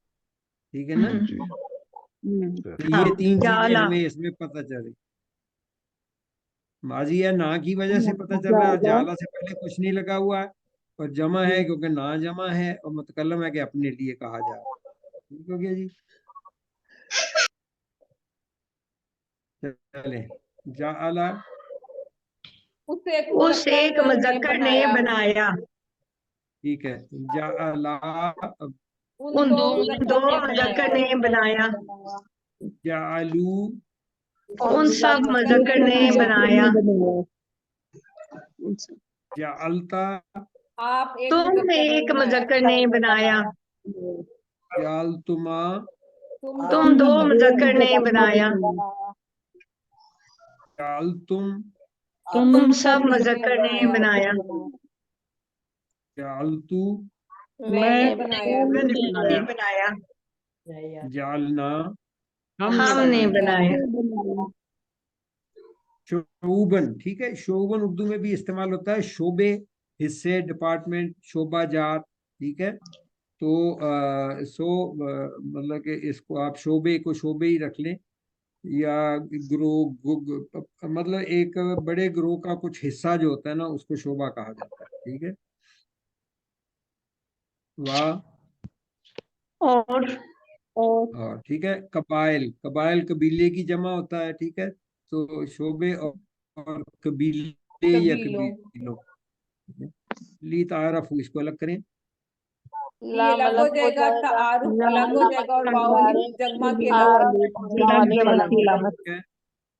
ٹھیک ہے نا. جی تو یہ تین چیزیں جعلا ہمیں اس میں پتہ چل رہی. ماضی ہے نا کی وجہ سے پتہ چل رہا ہے, اور جعلا سے پہلے کچھ نہیں لگا ہوا ہے, اور جمع ہے کیونکہ نا جمع ہے, اور متکلم ہے کہ اپنے لیے کہا جا رہا ہے. ٹھیک ہو گیا جی. چلیں, جعلا اس ایک مذکر نے بنایا. ٹھیک ہے, جعلا ان دو مذکر نے بنایا. جعلو ان سب مذکر نے بنایا. جعلتا تم نے ایک مذکر نے بنایا. جعلتما تم دو مذکر نے بنایا. جعلتم تم سب مذکر نے بنایا. جعلتو میں نے بنایا. جعلنا ہم نے بنایا. شعوباً, ٹھیک ہے, شعوباً اردو میں بھی استعمال ہوتا ہے, شعبے, حصے, ڈپارٹمنٹ, شعبہ جات, ٹھیک ہے. تو مطلب کہ اس کو آپ شعبے کو شعبے ہی رکھ لیں, یا گروہ, مطلب ایک بڑے گروہ کا کچھ حصہ جو ہوتا ہے نا, اس کو شعبہ کہا جاتا ہے, ٹھیک ہے. واہ اور ٹھیک ہے. قبائل, قبائل قبیلے کی جمع ہوتا ہے, ٹھیک ہے. تو شعبے اور قبیلے یا قبیلوں, لی تعارف, اس کو الگ کریں. یہ الگ ہو جائے گا, تعارف الگ ہو جائے گا, اور واو الف جمع کے علاوہ.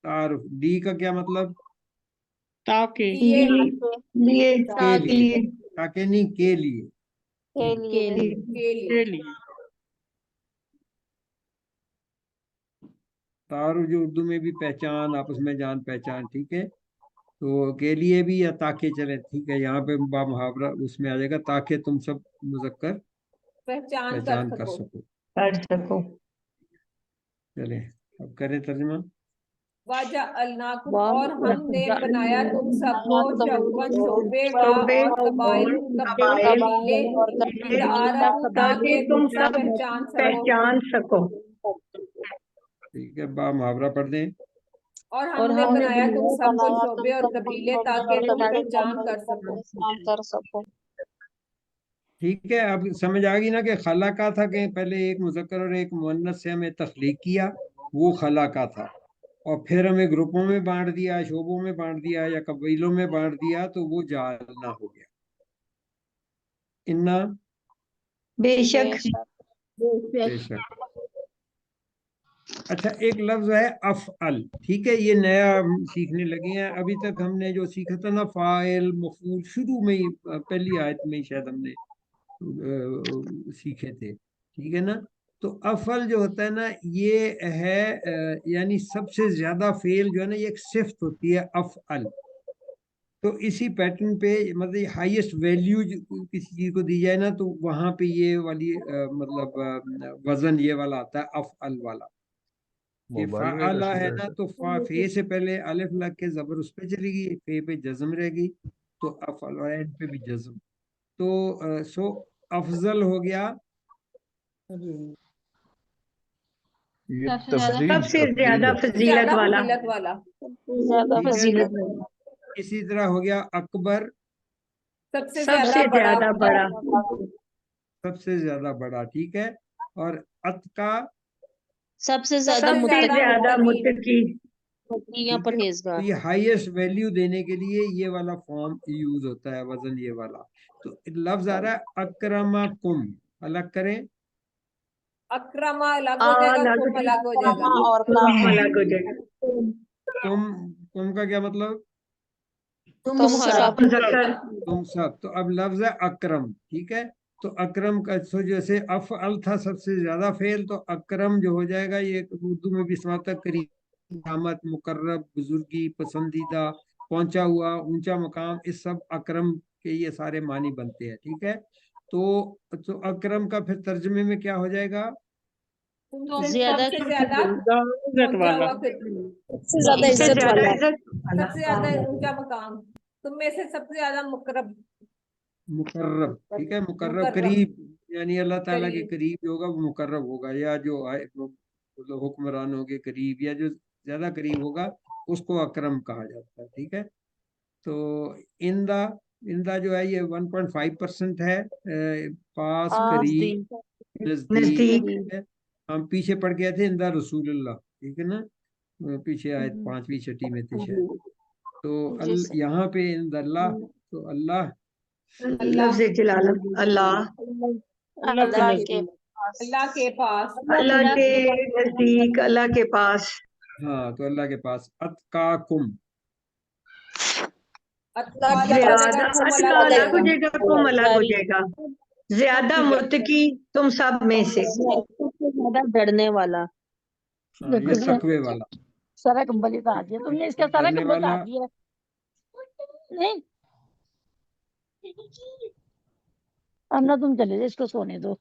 تعارف, لی کا کیا مطلب؟ تاکہ لیے کے لیے, تاکہ نہیں, کے لیے. کے لیے. کے لیے. تعارف جو اردو میں بھی پہچان, آپس میں جان پہچان, ٹھیک ہے. تو کے لیے بھی, یا تاکہ چلے, ٹھیک ہے. یہاں پہ با محاورہ اس میں آ جائے گا, تاکہ تم سب مذکر پہچان کر سکو. چلیں اب کریں ترجمہ. وَجَعَلْنَاكُمْ, اور ہم نے بنایا تم سب کو شعوباً شعبے و اور قبائل قبیلے لتعارفوا تاکہ تم سب پہچان سکو. ٹھیک ہے, با محاورہ پڑھ دیں. اور ہم نے بنایا تم سب کو شعبے اور قبیلے تاکہ تم پہچان کر سکو. ٹھیک ہے, اب سمجھ آ گئی نا کہ خلا کا تھا, کہ پہلے ایک مذکر اور ایک مؤنث سے ہمیں تخلیق کیا, وہ خلا کا تھا, اور پھر ہمیں گروپوں میں بانٹ دیا, شعبوں میں بانٹ دیا, یا قبیلوں میں بانٹ دیا, تو وہ جعلنا ہو گیا. انا بے شک. بے شک. اچھا, ایک لفظ ہے افعل, ٹھیک ہے. یہ نیا سیکھنے لگے ہیں. ابھی تک ہم نے جو سیکھا تھا نا, فاعل, مفعول, شروع میں ہی پہلی آیت میں ہی شاید ہم نے سیکھے تھے, ٹھیک ہے نا. تو افعل جو ہوتا ہے نا, یہ ہے یعنی سب سے زیادہ فعل جو ہے نا, یہ ایک صفت ہوتی ہے افعل. تو اسی پیٹرن پہ مطلب ہائیسٹ ویلیو کسی چیز کو دی جائے نا, تو وہاں پہ یہ والی مطلب وزن یہ والا آتا ہے افعل والا. کہ فعلا ہے نا, تو فے سے پہلے الف لگ کے زبر اس پہ چلی گئی, فے پہ جزم رہ گئی, تو افعل عین پہ بھی جزم. تو سو افضل ہو گیا, یہ تفضیل, سب سے زیادہ فضیلت والا. اسی طرح ہو گیا اکبر, سب سے سب سے زیادہ بڑا. سب سے زیادہ بڑا، ٹھیک ہے. اور اتقا سب سے زیادہ सबसे सबसे ज्यादा मुत्तकी मुत्तकी. متقی یا ٹھیک ہے. پرہیزگار. تو یہ ہائیسٹ ویلیو دینے کے لیے یہ والا فارم یوز ہوتا ہے، وزن یہ والا. تو لفظ آ رہا ہے اکرمکم، الگ کریں. अक्रमा अलग हो जाएगा, अलग कुम अलग हो जाएगा. کما اور तुम کام अलग हो जाएगा. تم کا کیا مطلب؟ تم سب. मुजक्कर. تم سب. تو اب لفظ ہے اکرم، ٹھیک ہے. تو اکرم کا سو جیسے افعل تھا سب سے زیادہ فعل، تو اکرم جو ہو جائے گا یہ اردو میں بھی استعمال ہوتا ہے، کرامت، مقرب، بزرگی، پسندیدہ، پہنچا ہوا، اونچا مقام، اس سب اکرم کے یہ سارے معنی بنتے ہیں، ٹھیک ہے. تو اکرم کا پھر ترجمے میں کیا ہو جائے گا؟ तुमसे زیادہ सबसे ज्यादा عزت पहुंचा والا. हुआ سب سے زیادہ सबसे عزت ज्यादा والا. इज्जत. सबसे ज्यादा ऊंचा मकाम, तुम में से सबसे ज्यादा मुकरब. مقرب، ٹھیک ہے. مقرب مقرب. قریب، یعنی اللہ تعالیٰ کے قریب. قریب جو ہوگا وہ مقرب ہوگا، یا جو مطلب حکمرانوں کے قریب یا جو زیادہ قریب ہوگا اس کو اکرم کہا جاتا ہے، ٹھیک ہے. تو اندہ جو ہے یہ 1.5% ہے، پاس، قریب، نزدیک، नजदीक. ٹھیک ہے. ہم پیچھے پڑھ گئے تھے اندہ رسول اللہ، ٹھیک ہے نا، پیچھے آئے 5ویں 6 میں تھے شاید. تو جی سر. یہاں پہ اند اللہ، تو اللہ अल्लाह, लफ्ज़ जलाल अल्लाह. اللہ کے اللہ کے نزدیک. پاس. अल्लाह के पास. अल्लाह के नजदीक, अल्लाह के पास. ہاں تو اللہ کے پاس. اتقاکم، अतका अलग हो ज्यादा जाएगा, कुम अटका अलग हो अलग हो जाएगा. जाएगा, कुम अलग हो जाएगा. ज्यादा मुत्तकी तुम सब में से. سب سے زیادہ ڈرنے والا. ہاں یہ تقوی والا. سارا کمبل ہی بتا دیا تم نے، اس کا سارا ڈرنے کمبل بتا والا. دیا. نہیں امنا تم چلے جائے، اس کو سونے دو.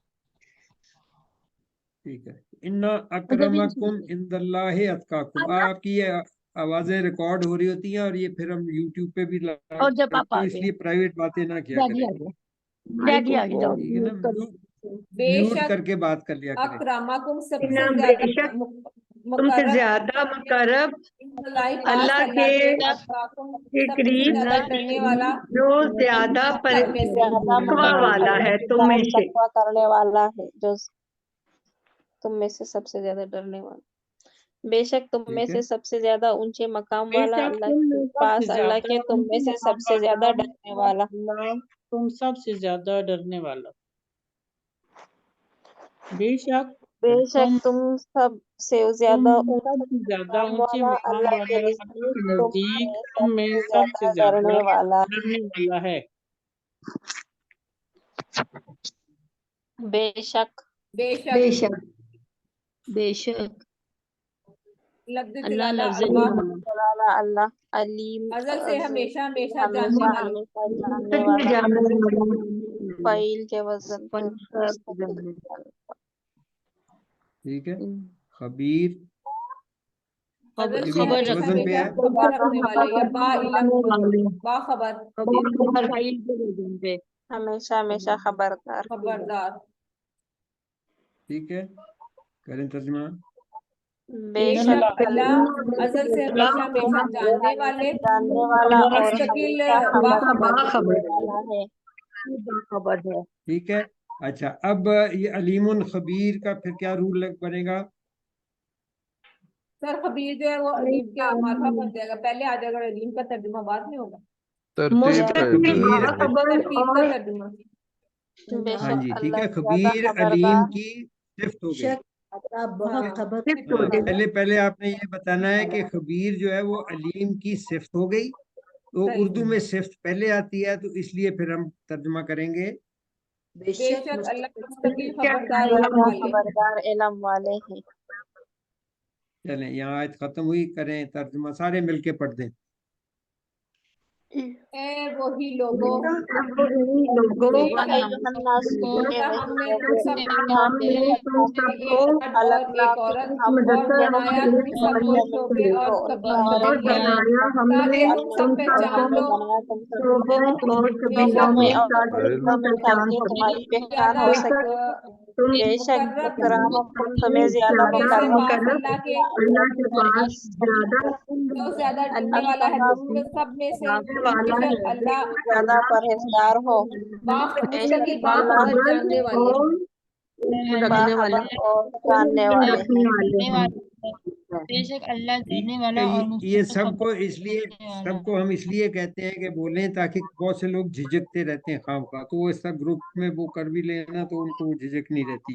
ٹھیک ہے. ان اکرمکم عند اللہ اتقاکم. آپ کی یہ آوازیں ریکارڈ ہو رہی ہوتی ہیں اور یہ پھر ہم یوٹیوب پہ بھی اور جب رکھتے آپ ہیں، آ اس گئے لیے پرائیویٹ باتیں نہ کیا ڈیڈی کریں، آ گئے، ڈیڈی آ گئے، جاؤ. ٹھیک ہے نا. میوٹ बेशक کر کے بات کر لیا کریں. अक्रामाकुम सबसे इन्ना ज्यादा बेशक तुमसे मुकर्रब ज्यादा मुकर्रब अल्लाह पास, अल्लाह अल्लाह के के अतकाकुम के सबसे करीब ज्यादा डरने वाला जो ज्यादा सब में से. زیادہ تقوی والا ہے تم میں سے. تقویٰ کرنے والا ہے، جو تم میں سے سب سے زیادہ ڈرنے والا. بے شک تم میں ٹھیک ہے. سے سب سے زیادہ اونچے مقام بے والا شک اللہ تم کے میں سب پاس، سے اللہ زیادہ کے تم میں سے سب سے زیادہ ڈرنے والا. اللہ تم سب سے زیادہ ڈرنے والا. بے شک بے شک تم تم سب سے تم زیادہ سب اونچے سے زیادہ مقام اونچے والا مقام اللہ کے والا اللہ نزدیک کے نزدیک تم تم میں میں سب سب سے سے زیادہ زیادہ ڈرنے والا. ڈرنے والا ہے. بے شک बेशक बेशक بے شک लफ्ज اللہ जलाला لفظ अल्लाह جلالہ اللہ، علیم अजल से हमेशा हमेशा जानने ہمیشہ वाला. ہمیشہ جاننے सच में والا. जानने वाला. فعیل کے وزن پہ ٹھیک ہے. خبیر अजल یہ से بھی خبر हमेशा وزن پہ हमेशا ہے. खबर रखने वाले या बा इलम, बा खबर, فعیل کے وزن پہ ہمیشہ ہمیشہ خبردار. खबरदार. ٹھیک ہے. کریں ترجمہ. بے شک बेशक اللہ अल्लाह अजल से हमेशा हमेशा जानने वाले, جاننے والا اور मुस्तकिल ہمیشہ बाखबर. خبر والا ہے، باخبر ہے. ٹھیک ہے. اچھا اب یہ علیم خبیر کا پھر کیا رول بنے گا؟ सर खबीर जो है वो अलीम के मार्फा बन जाएगा, पहले आ जाएगा, अलीम का तर्जुमा बाद में होगा. ترتیب मुस्तकिल है खबीर बाखबर तरतीब का और तर्जुमा. بے ہاں شک جی ٹھیک اللہ ہے. زیادہ خبیر علیم خبردار. کی صفت ہو گئی. شک اللہ بہت हाँ. خبر सिर्फ हो ہاں जाएगा. پہلے آپ نے یہ بتانا ہے کہ خبیر جو ہے وہ علیم کی صفت ہو گئی. تو صحیح. اردو میں صفت پہلے آتی ہے تو اس لیے پھر ہم ترجمہ کریں گے. बेशक बेशक अल्लाह मुस्तकिल मुस्तकिल खबरदार اللہ इल्म वाले. خبردار علم والے ہیں. چلیں یہاں آیت ختم ہوئی. کریں ترجمہ، سارے مل کے پڑھ دیں. اے وہی لوگوں लोगों اے یا ایھا الناس کیا ہم نے تم سب بے کو हमने तुम सबको ایک مرد اور ایک عورت ہم اور بنایا تم سب کو شعبے اور قبیلوں میں बनाया हमने تاکہ تم سب तुम پہچان सबको لو. शोभों और بے कबीलों شک में اور ताकि قبیلوں तुम میں पहचान تاکہ सको. تمہاری پہچان ہو बेशक سکے. तुम बेशक मुकर्रब अकरामकुम तुम्हें ज्यादा तुम्हें से मुकर्रम पास अल्लाह के अल्लाह के पास ज्यादा जो ज्यादा डरने वाला है तुम सब में से वाला बेशक है अल्लाह ज्यादा परहेजगार हो मुस्तकी बेशक बाखबर अल्लाह जानने वाले बाखबर और जानने वाले रखने वाले हैं। बेशक अल्लाह देने वाला और ये मुस्तकिल सबको खबर इसलिए देने वाला सबको हम इसलिए कहते हैं कि बोलें ताकि बहुत से लोग झिझकते रहते हैं खाम खा, तो वो इस ग्रुप में वो कर भी लेना तो उनको वो झिझक नहीं रहती।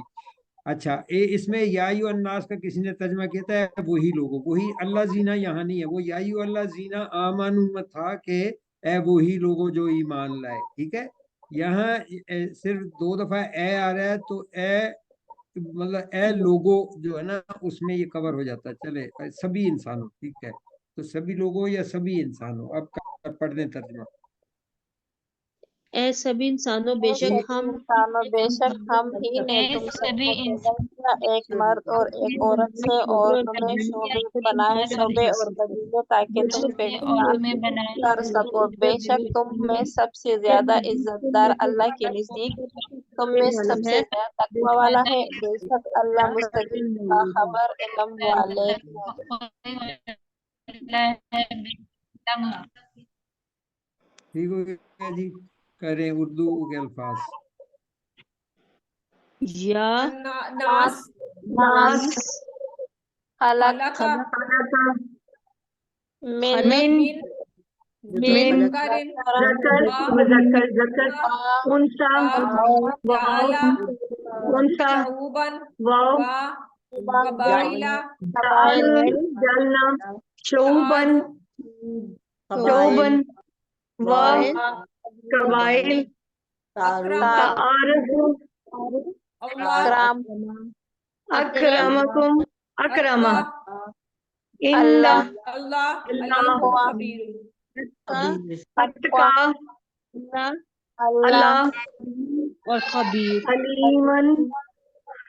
अच्छा, इसमें यायु अन्नास का किसी ने तर्जमा किया है वही लोगों, वही अल्लाह जीना यहाँ नहीं है, वो यायु अल्लाह जीना आमानु में था कि ए वही लोगों जो ईमान लाए। ठीक है, यहाँ सिर्फ 2 दफा ए आ रहा है, तो ए मतलब ए लोगो जो है ना उसमें ये कवर हो जाता है। चले सभी इंसानों, ठीक है, तो सभी लोगों या सभी इंसानों। अब पढ़ दें तर्जमा। ऐ सभी इंसानों ऐ बेशक सभी हम इंसानों बेशक हम ही ने तुम सबको पैदा किया एक मर्द और एक औरत से और तुम्हें शोबे बनाए शोबे और कबीले ताकि तुम और पहचान तुम्हें बनाए कर सको। बेशक तुम में सबसे ज्यादा इज्जतदार अल्लाह के नजदीक तुम में सबसे ज्यादा तकवा वाला है। बेशक अल्लाह मुस्तकिल बाखबर इल्म वाले हैं। ठीक हो गया जी, करें उर्दू के अल्फाज। या नास नास खलक खलका मिन मिन मिन मुज़क्करिन जकर जकर उनसा वाव जाला उनसा शऊबन वाव व कबाइला जलना शोबन शोबन वाव कबाइल तारफ अल्लाह अकरमकुम अकरमा अल्लाह अल्लाह अल्लाह खबीर अतका अल्लाह अल्लाह और खबीर अलीमन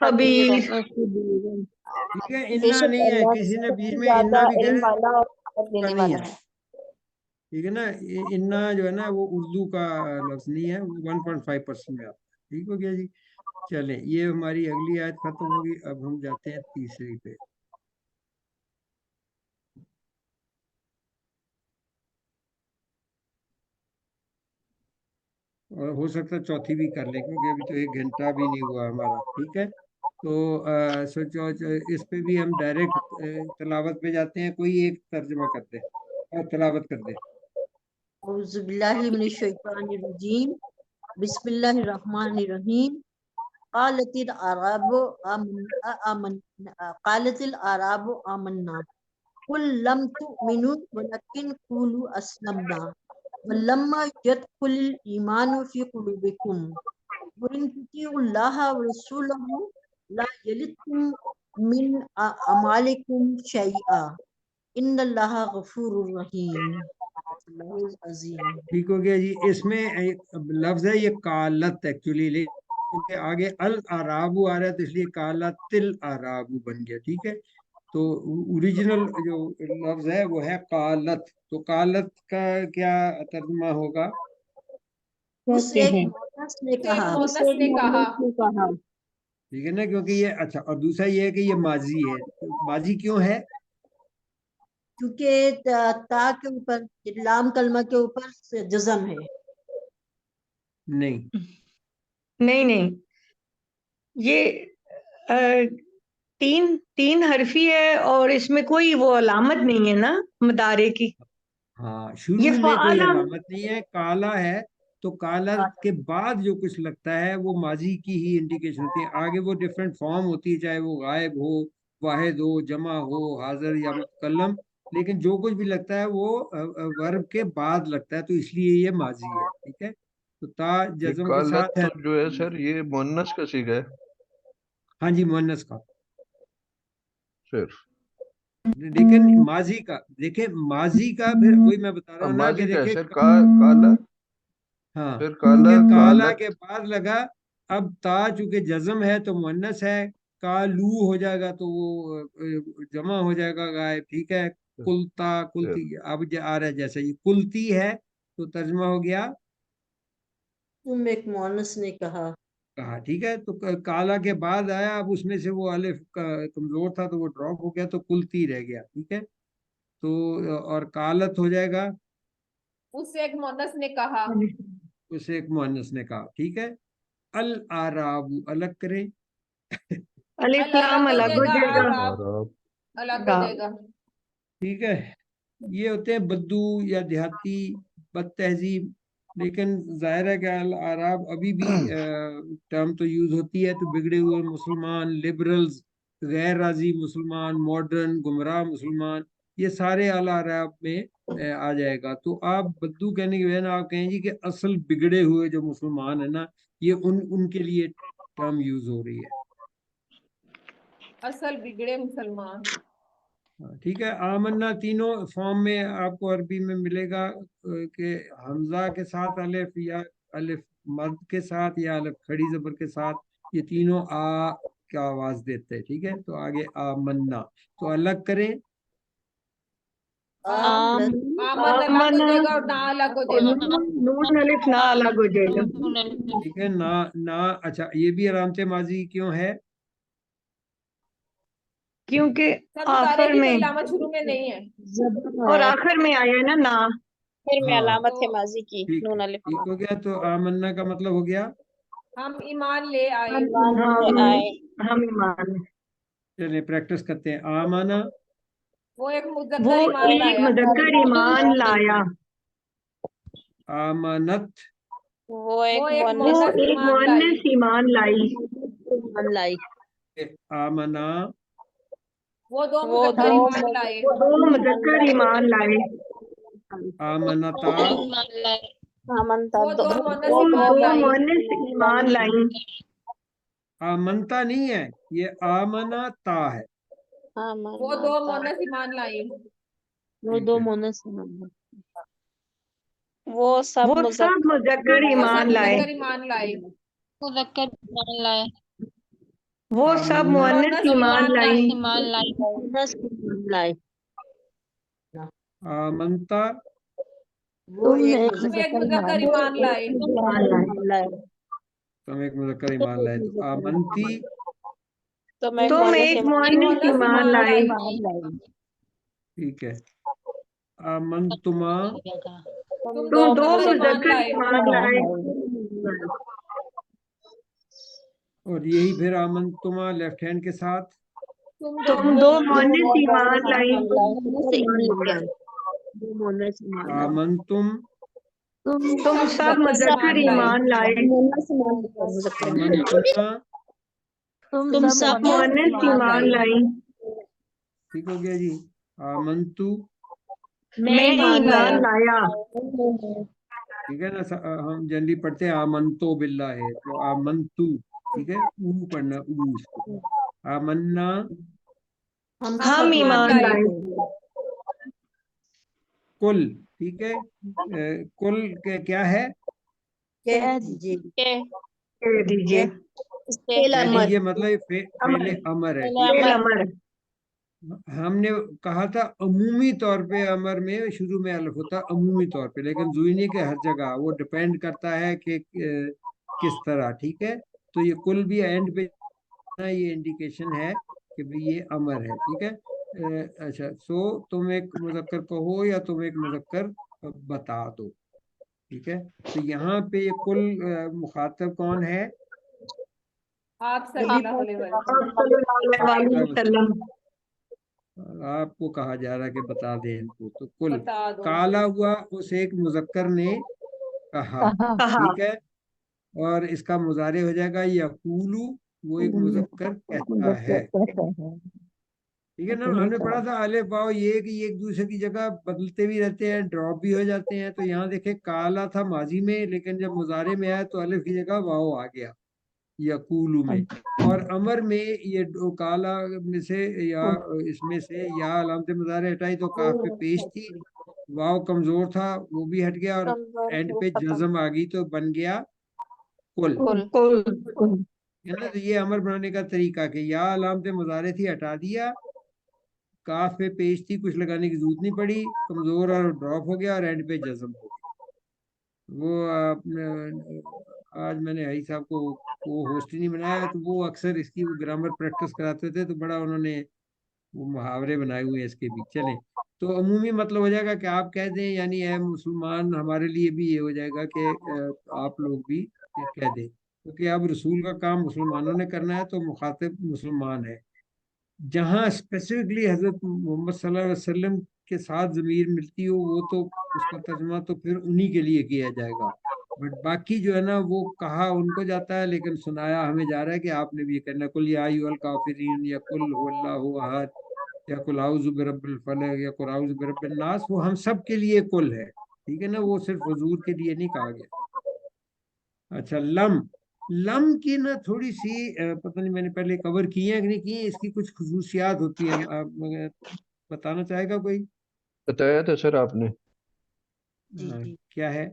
खबीर। ठीक है, इन्ना बेशक नहीं है, अल्लाह किसी ने बीच सबसे में ज्यादा इन्ना भी कह इल्म रहे वाला और खबर का देने नहीं वाला है। है। ठीक है ना, इन्ना जो है ना वो उर्दू का लफ्ज नहीं है, 1.5% में आता है। ठीक हो गया जी, चलें ये हमारी अगली आयत खत्म होगी। अब हम जाते हैं तीसरी पे। और हो सकता है चौथी भी कर लें, क्योंकि अभी तो 1 घंटा भी नहीं हुआ हमारा। ठीक है, तो सोचो इस पे भी हम डायरेक्ट तलावत पे जाते हैं। कोई एक तर्जमा कर दे और तलावत कर दे। औज़ुबिल्लाहि मिनश्शैतानिर्रजीम बिस्मिल्लाहिर्रहमानिर्रहीम क़ालतिल अरबु आमन्ना कुल लम तुमिनु वलकिन कुलू अस्लमना वलम्मा यदखुलिल ईमानु फी कुलूबिकुम व इन तुतिउल्लाह व रसूलहु ला यलिदकुम मिन अमालिकुम शैआ इन्नल्लाहा गफूरुर रहीम। अज़ीम। ठीक हो गया जी, इसमें एक लफ्ज है ये कालत, एक्चुअली क्योंकि आगे अल आराबू आ रहा है तो इसलिए कालतिल आराबू बन गया। ठीक है, तो ओरिजिनल जो लफ्ज है वो है कालत। तो कालत का क्या तर्जुमा होगा? उस एक मोहतस ने कहा मोहतस ने कहा ठीक है ना, क्योंकि ये अच्छा, और दूसरा ये है कि ये माजी है। तो माजी क्यों है? क्योंकि ता के ऊपर लाम कलमा के ऊपर जज़म है। नहीं, नहीं ये अ, तीन हरफी है और इसमें कोई वो अलामत नहीं है ना मदारे की। हाँ, ये शुरू में कोई फ़ाला अलामत नहीं है, काला है। तो काला के बाद जो कुछ लगता है वो माजी की ही इंडिकेशन होती है। आगे वो डिफरेंट फॉर्म होती है, चाहे वो गायब हो, वाहिद हो, जमा हो, हाजिर या मुतकल्लम, लेकिन जो कुछ भी लगता है वो वर्ब के बाद लगता है, तो इसलिए ये माजी है। ठीक है, तो ता ये जज़म के कालत साथ है। तो जो है सर ये मुअन्नस का सीगा है हाँ जी, मुअन्नस का। सर। लेकिन माजी का देखे, माजी का फिर वही मैं बता रहा हूँ ना कि माजी का है देखे सर, काला हाँ, फिर क्योंकि काला काला कालत के बाद लगा। अब ता चूंकि जज़म है तो मुअन्नस है, कालू हो जाएगा तो वो जमा हो जाएगा गायब। ठीक है, कुलता सर। कुलती अब आ रहा है, जैसे ये कुलती है तो तर्जमा हो गया तुम एक मोहनस ने कहा کہا. ٹھیک ہے, تو کالا کے بعد آیا, اب اس میں سے وہ الف کمزور تھا تو وہ ڈراپ ہو گیا, تو کلتی رہ گیا. ٹھیک ہے, تو اور کالت ہو جائے گا, اس سے ایک مؤنث نے کہا. اسے ایک مؤنث نے کہا. ٹھیک ہے, الاعراب الگ کریں. الف لام الگ ہو جائے گا. اعراب الگ ہو جائے گا. ٹھیک ہے, یہ ہوتے ہیں بدو یا دیہاتی, بد تہذیب. لیکن ظاہر ہے کہ الاعراب ابھی بھی ٹرم تو یوز ہوتی ہے, تو بگڑے ہوئے مسلمان, لبرلز, غیر راضی مسلمان, ماڈرن, گمراہ مسلمان, یہ سارے الاعراب میں آ جائے گا. تو آپ بدو کہنے کی وجہ نا آپ کہیں جی کہ اصل بگڑے ہوئے جو مسلمان ہیں نا, یہ ان کے لیے ٹرم یوز ہو رہی ہے. اصل بگڑے مسلمان. ٹھیک ہے, آمنا تینوں فارم میں آپ کو عربی میں ملے گا کہ حمزہ کے ساتھ الف, یا الف مد کے ساتھ, یا الف کھڑی زبر کے ساتھ, یہ تینوں آ کی آواز دیتے ہیں. ٹھیک ہے, تو آگے آمنا, تو الگ کریں. آمن الگ ہو جائے گا اور نا الگ ہو جائے گا. نون الف نہ الگ ہو جائے گا. ٹھیک ہے, نا اچھا, یہ بھی علامت ماضی کیوں ہے؟ کیونکہ سب بتا رہے آخر کہ میں کوئی علامت شروع میں نہیں ہے. اور آخر میں آیا ہے نا. پھر میں ہاں, علامت ہے ماضی کی ٹھیک نون ہے, الف ٹھیک ہو گیا. تو آمنا کا مطلب ہو گیا ہم ایمان لے آئے. ہم ایمان. چلیں پریکٹس کرتے ہیں. آمنا, وہ ایک وہ مذکر ایمان ایک لایا. مذکر ایمان لایا. آمنت, وہ ایک وہ ایک وہ مؤنث ایک ایمان لائی. مؤنث ایمان لائی. آمنا, وہ دو وہ مذکر دو ایمان لائے. وہ دو مذکر ایمان لائے. آمنتا, آمنتا وہ دو مؤنث وہ ایمان دو لائی. مؤنث ایمان لائیں. آمنتا نہیں ہے, یہ آمنا تا ہے. وہ دو مؤنث ایمان لائی. وہ ٹھیک دو ہے, مونس. وہ سب وہ سب مذکر وہ سب ایمان لائے. مذکر ایمان لائے. مذکر ایمان لائے. وہ سب آمنا, مؤنث ایمان لائیں. ایمان لائے. مؤنث ایمان لائے. آمنتا, وہ ایک تم ایک مذکر ایمان لائے. ایمان لائے. تم ایک مذکر ایمان لائے. تو آمنتی, تم تم ایک مؤنث ایمان لائے. ٹھیک ہے. آمنتما, تم تم دو مذکر ایمان مذکر لائے. ایمان لائے. اور یہی پھر آمنتما لیفٹ ہینڈ کے ساتھ. تم دو مؤنث ایمان لائیں. آمنتم, تم سب مذکر ایمان لائے. آمنتنا, تم سب مؤنث ایمان لائیں. ٹھیک ہو گیا جی. آمنتو, میں ایمان لایا. ٹھیک ہے نا, ہم جنرلی پڑھتے ہیں آمنتو باللہ ہے, تو آمنتو, ٹھیک ہے, او پڑھنا, او اس کو. آمنا, ہم ایمان لائے. کل, ٹھیک ہے, کل کیا ہے؟ کہہ دیجیے. کہہ دیجیے. کہہ دیجیے مطلب فعل امر ہے. ٹھیک ہے, امر. ہم نے کہا تھا عمومی طور پہ امر میں شروع میں الف ہوتا عمومی طور پہ, لیکن ضروری نہیں کہ ہر جگہ, وہ ڈپینڈ کرتا ہے کہ کس طرح. ٹھیک ہے, تو یہ کل بھی اینڈ پہ یہ انڈیکیشن ہے کہ بھی یہ امر ہے. ٹھیک ہے, اچھا, سو تم ایک مذکر کہو یا تم ایک مذکر بتا دو. ٹھیک ہے, تو یہاں پہ یہ کل مخاطب کون ہے؟ آپ صلی اللہ علیہ وسلم. صلی اللہ علیہ وسلم. آپ کو کہا جا رہا ہے کہ بتا دیں ان کو. تو کل بتا دو. کالا ہوا اس ایک مذکر نے کہا. ٹھیک ہے, اور اس کا مضارع ہو جائے گا یقولو, وہ ایک مذکر کہتا ہے. ٹھیک ہے نا, ہم نے پڑھا تھا الف واو یہ کہ یہ ایک دوسرے کی جگہ بدلتے بھی رہتے ہیں, ڈراپ بھی ہو جاتے ہیں. تو یہاں دیکھیں کالا تھا ماضی میں, لیکن جب مضارع میں آیا تو الف کی جگہ واو آ گیا یقولو میں. اور امر میں یہ کالا میں سے یا اس میں سے یا علامت مضارع ہٹائی تو کاف پہ پیش تھی, واو کمزور تھا وہ بھی ہٹ گیا, اور اینڈ پہ جزم آ گئی تو بن گیا کل. تو یہ امر بنانے کا طریقہ کہ یا علامت مضارع تھی ہٹا دیا, کاف پہ پیش تھی کچھ لگانے کی ضرورت نہیں پڑی, کمزور اور ڈراپ ہو گیا, اور اینڈ پہ جزم ہو گیا. وہ آج میں نے حئی صاحب کو वो होस्ट ही नहीं बनाया, तो वो अक्सर इसकी वो ग्रामर प्रैक्टिस कराते थे, तो बड़ा उन्होंने वो मुहावरे बनाए हुए हैं इसके भी। चलें, तो अमूमी मतलब हो जाएगा कि आप कह दें, यानी है मुसलमान, हमारे लिए भी ये हो जाएगा कि आप लोग भी कह दें, क्योंकि अब रसूल का काम मुसलमानों ने करना है, तो मुखातिब मुसलमान है। जहाँ स्पेसिफिकली हजरत मोहम्मद सल्लल्लाहु अलैहि वसल्लम के साथ ज़मीर मिलती हो, वो तो उसका तर्जमा तो फिर उन्हीं के लिए किया जाएगा। बट बाकी जो है ना, वो कहा उनको जाता है, लेकिन सुनाया हमें जा रहा है कि आपने भी ये करना, कुल या अय्युहल काफिरीन, या कुल हुवल्लाहु अहद, या कुल आउज़ु बिरब्बिल फलक, या कुल आउज़ु बिरब्बिन नास, वो हम सब के लिए कुल है, ठीक है ना, वो सिर्फ हुजूर के लिए नहीं कहा गया। अच्छा, लम, लम की ना थोड़ी सी पता नहीं मैंने पहले कवर की है कि नहीं की है, इसकी कुछ खुसूसियात होती हैं, बताना चाहेगा कोई? बताया था सर आपने, जी जी। क्या है?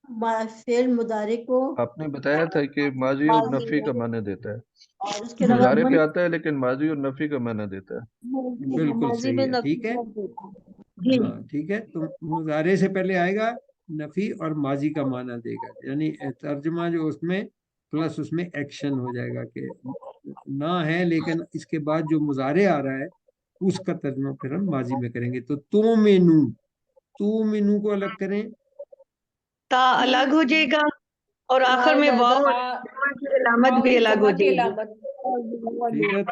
फेल मुदारे को आपने बताया था कि माजी और माजी नफी का में माना देता है, और उसके अलावा मुजारे पे आता है लेकिन माजी और नफी का माना देता है। बिल्कुल माजी सही में है, ठीक है। जी हाँ ठीक है, तो मुजारे से पहले आएगा नफी और माजी का माना देगा, यानी तर्जुमा जो उसमें प्लस उसमें एक्शन हो जाएगा कि ना है, लेकिन इसके बाद जो मुजारे आ रहा है उसका तर्जुमा फिर हम माजी में करेंगे। तो तो मेनू को अलग करें, ता अलग हो जाएगा और आखिर में वाव और जमा की अलामत भी अलग हो जाएगी। ठीक है।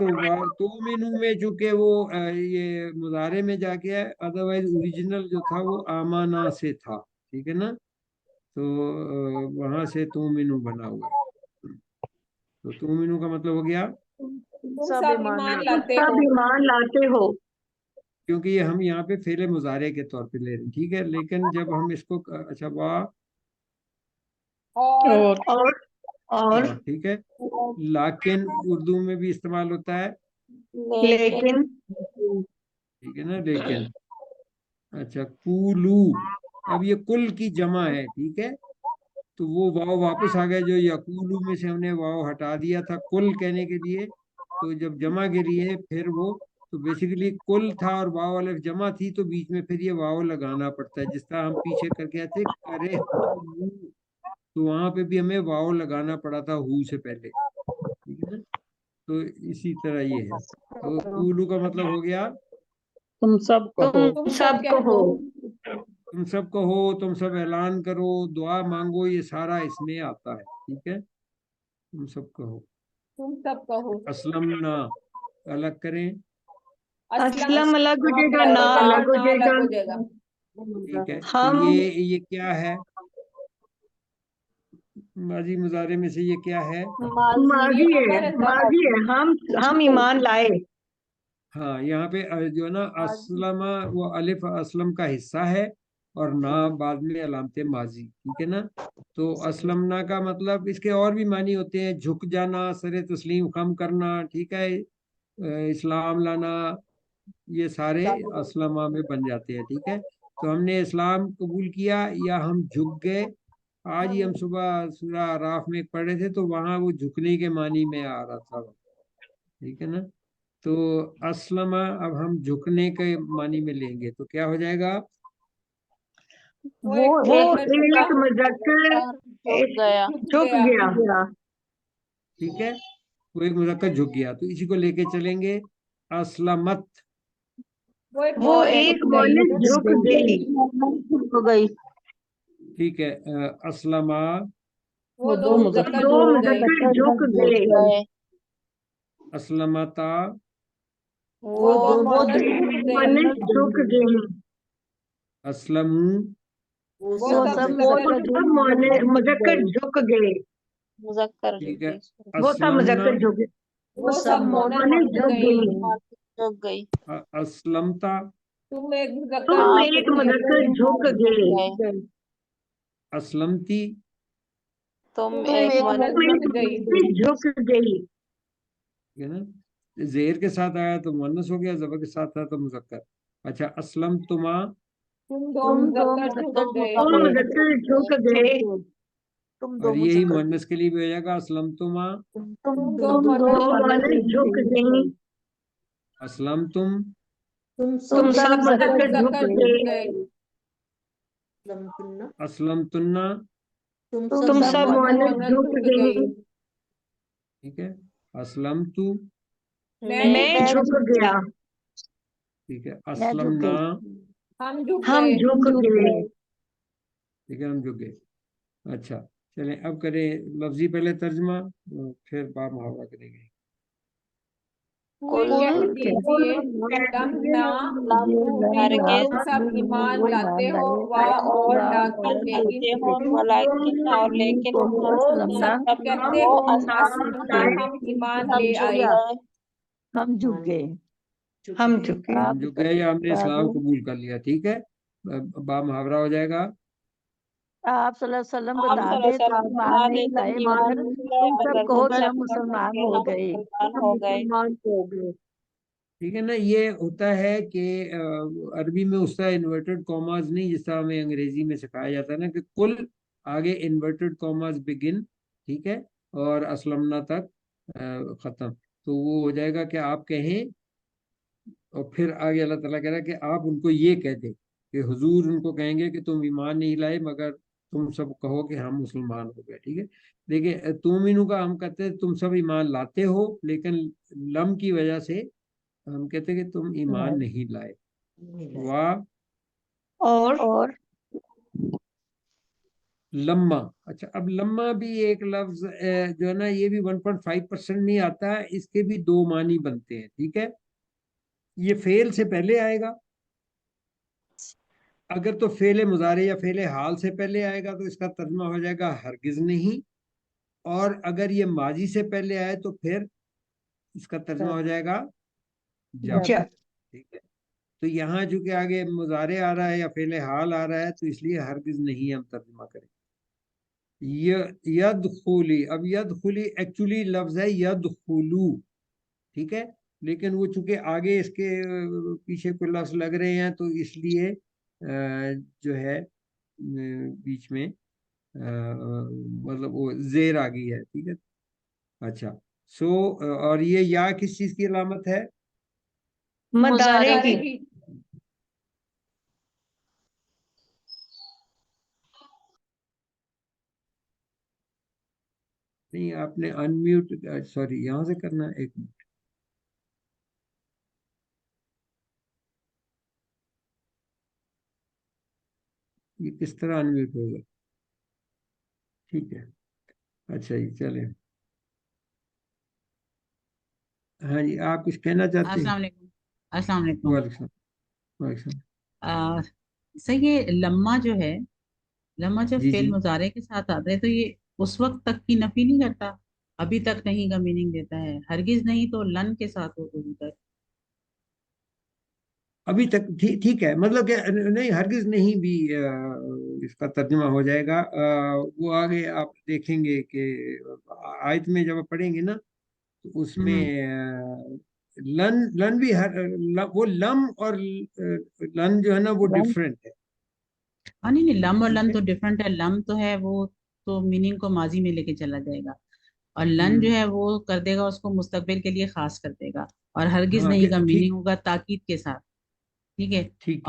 तो मेनू में चूंकि वो ये मुजारे में जाके है, अदरवाइज ओरिजिनल जो था वो आमाना से था, ठीक है ना, तो वहां से तो मेनू बना हुआ है। तो मेनू का मतलब हो गया तुम सब ईमान लाते सब हो। ईमान लाते हो। क्योंकि ये हम यहाँ पे फेले मुजारे के तौर पे ले रहे हैं, ठीक है। लेकिन जब हम इसको अच्छा वाह और और ठीक है, लाकिन उर्दू में भी इस्तेमाल होता है, लेकिन ठीक है ना, लेकिन। अच्छा, कुलू, अब ये कुल की जमा है, ठीक है, तो वो वाव वापस आ गया, जो यकूलू में से हमने वाव हटा दिया था कुल कहने के लिए, तो जब जमा के लिए फिर वो, तो बेसिकली कुल था और वाव अलफ जमा थी, तो बीच में फिर ये वाव लगाना पड़ता है, जिस तरह हम पीछे करके आते करे, तो वहां पे भी हमें वाव लगाना पड़ा था हु से पहले, ठीक है ना। तो इसी तरह ये है, तो कुलू का मतलब हो गया तुम सब कहो। तुम सब कहो। तुम सब कहो, तुम सब ऐलान करो, दुआ मांगो, ये सारा इसमें आता है, ठीक है। तुम सब कहो, तुम सब कहो। असलम ना अलग करें, असलम अलग हो वहाँ पे जाएगा, ना अलग हो ना अलग हो जाएगा। जाएगा। ठीक है। तो हम ये क्या है, माजी मुजारे में से ये क्या है? माजी ये है, अमर है माजी है, हम ईमान लाए। हाँ, यहाँ पे जो है ना, असलमा, वो अलिफ असलम का हिस्सा है, और ना बाद में अलामत माजी, ठीक है ना। तो असलमना का मतलब इसके और भी मानी होते हैं, झुक जाना, सर तस्लीम खम करना, ठीक है, इस्लाम लाना, ये सारे असलमा में बन जाते हैं, ठीक है। तो हमने इस्लाम कबूल किया या हम झुक गए। आज ही हम सुबह सूरह आराफ में पढ़ रहे थे, तो वहाँ वो झुकने के मानी में आ रहा था, ठीक है ना। तो असलमा अब हम झुकने के मानी में लेंगे, तो क्या हो जाएगा? वो एक मुज़क्कर गया। झुक गया। ठीक है, वो एक मुज़क्कर झुक गया, तो इसी को लेके चलेंगे, असलमत, वो एक मुअन्नस झुक गई। हो गई। ठीक है। असलमा, वो दो मुज़क्कर दो झुक गए। मुज़क्कर झुक गए। असलमता, वो दो मुअन्नस झुक गए। मुअन्नस झुक गई। असलमू, वो वो सब सब मुज़क्कर मुज़क्कर मुज़क्कर झुक गए। मुज़क्कर ठीक है। वो सब असलमना, मुज़क्कर झुक गए। वो सब मुअन्नस मुअन्नस झुक झुक गई। गई। झुक गई। असलमता, तुम एक मुज़क्कर तुम आप एक मुज़क्कर झुक गए। असलमती, तुम तुम एक एक मुअन्नस मुअन्नस तुम झुक गई। एक झुक गई। ठीक है ना, जेर के साथ आया तो मुअन्नस हो गया, जबर के साथ आया तो मुज़क्कर। अच्छा, असलम तुमा, तुम दो मुज़क्कर झुक गए। तुम मुज़क्कर झुक गए। तुम दो और यही मुज़क्कर मुअन्नस के लिए भी हो जाएगा, असलम तुमा, तुम दो तुम दो मुअन्नस मुअन्नस झुक गई। असलम तुम, तुम सब मुज़क्कर झुक मुज़क्कर झुक गए। गए। असलम तुन्ना, तुम सब मुअन्नस झुक गई। ٹھیک ہے. اسلم تو میں جھک گیا. ٹھیک ہے. میں جھک اسلمنا گئی. ہم جھک ہم گئے. جھک گئے. ٹھیک ہے, ہم جھک گئے. اچھا چلیں اب کریں لفظی پہلے ترجمہ پھر باب محاورہ کریں گے. کل کہہ کہہ دیجئے لم نہ تؤمنوا تم سب ایمان لاتے ہو اور لیکن ولیکن اور لیکن سب کہتے ہو اسلمنا ہم ایمان ہم لے جھک آئے. گئے. ہم جھک گئے. ہم جھک گئے. ہم جھک گئے یا ہم نے اسلام قبول کر لیا. ٹھیک ہے, باب محاورہ ہو جائے گا. آپ صلی اللہ علیہ وسلم آپ بتا صلی اللہ دے علیہ تم وسلم ایمان بتا نہیں دے تم لائے ایمان مگر نہیں لائے تم سب مگر کہو تم کہ سب ہم مسلمان کہ ہو ہم گئے. مسلمان ہو گئے. ٹھیک ہے نا. یہ ہوتا ہے کہ عربی میں اس طرح انورٹڈ کاماز نہیں جس طرح ہمیں انگریزی میں سکھایا جاتا ہے نا کہ کل آگے انورٹڈ کاماز بگن, ٹھیک ہے, اور اسلمنا تک ختم. تو وہ ہو جائے گا کہ آپ کہیں اور پھر آگے اللہ تعالیٰ کہہ رہا ہے کہ آپ ان کو یہ کہہ دیں کہ حضور ان کو کہیں گے کہ تم ایمان نہیں لائے مگر تم سب کہو کہ ہم مسلمان ہو گئے. ٹھیک ہے, دیکھیں تومنو کا ہم کہتے ہیں تم سب ایمان لاتے ہو, لیکن لم کی وجہ سے ہم کہتے ہیں کہ تم ایمان نہیں لائے. واہ اور لما. اچھا اب لما بھی ایک لفظ جو ہے نا یہ بھی 1.5% نہیں آتا ہے, اس کے بھی دو معنی بنتے ہیں. ٹھیک ہے, یہ فعل سے پہلے آئے گا. اگر تو فعل مضارع یا فعل حال سے پہلے آئے گا تو اس کا ترجمہ ہو جائے گا ہرگز نہیں, اور اگر یہ ماضی سے پہلے آئے تو پھر اس کا ترجمہ ہو جائے گا جب. ٹھیک ہے, تو یہاں جو کہ آگے مضارع آ رہا ہے یا فعل حال آ رہا ہے تو اس لیے ہرگز نہیں ہم ترجمہ کریں. یدخلی, اب یدخلی ایکچولی لفظ ہے یدخلو, ٹھیک ہے, لیکن وہ چونکہ آگے اس کے پیچھے کوئی لفظ لگ رہے ہیں تو اس لیے جو ہے بیچ میں مطلب وہ زیر آ گئی ہے. ٹھیک ہے, اچھا سو اور یہ یا کس چیز کی علامت ہے؟ مضارع کی. نہیں آپ نے انمیوٹ, سوری یہاں سے کرنا, ایک منٹ. یہ کس طرح انمیوٹ ہوگا؟ ٹھیک ہے, اچھا جی چلیں. ہاں جی آپ کچھ کہنا چاہتے ہیں؟ السلام علیکم. السلام علیکم. وعلیکم السلام. وعلیکم السلام. سر یہ لما جو ہے, لما جب جی فعل جی مضارع کے ساتھ آتا ہے تو یہ اس وقت تک کی نفی نہیں کرتا, ابھی تک نہیں کا میننگ دیتا ہے. ہرگز نہیں تو لن کے ساتھ ہو ابھی تک. ابھی تک ٹھیک ہے, مطلب کہ نہیں ہرگز نہیں بھی اس کا ترجمہ ہو جائے گا. وہ آگے آپ دیکھیں گے کہ آیت میں جب آپ پڑھیں گے نا تو اس میں لن بھی وہ لم اور لن جو ہے نا وہ ڈفرینٹ ہے. نہیں نہیں, لم اور لن تو ڈفرنٹ ہے. لم تو ہے وہ تو میننگ کو ماضی میں لے کے چلا جائے گا, اور لن جو ہے وہ کر دے گا اس کو مستقبل کے لیے خاص کر دے گا, اور ہرگز نہیں کا میننگ ہوگا تاکید کے ساتھ. ٹھیک ہے,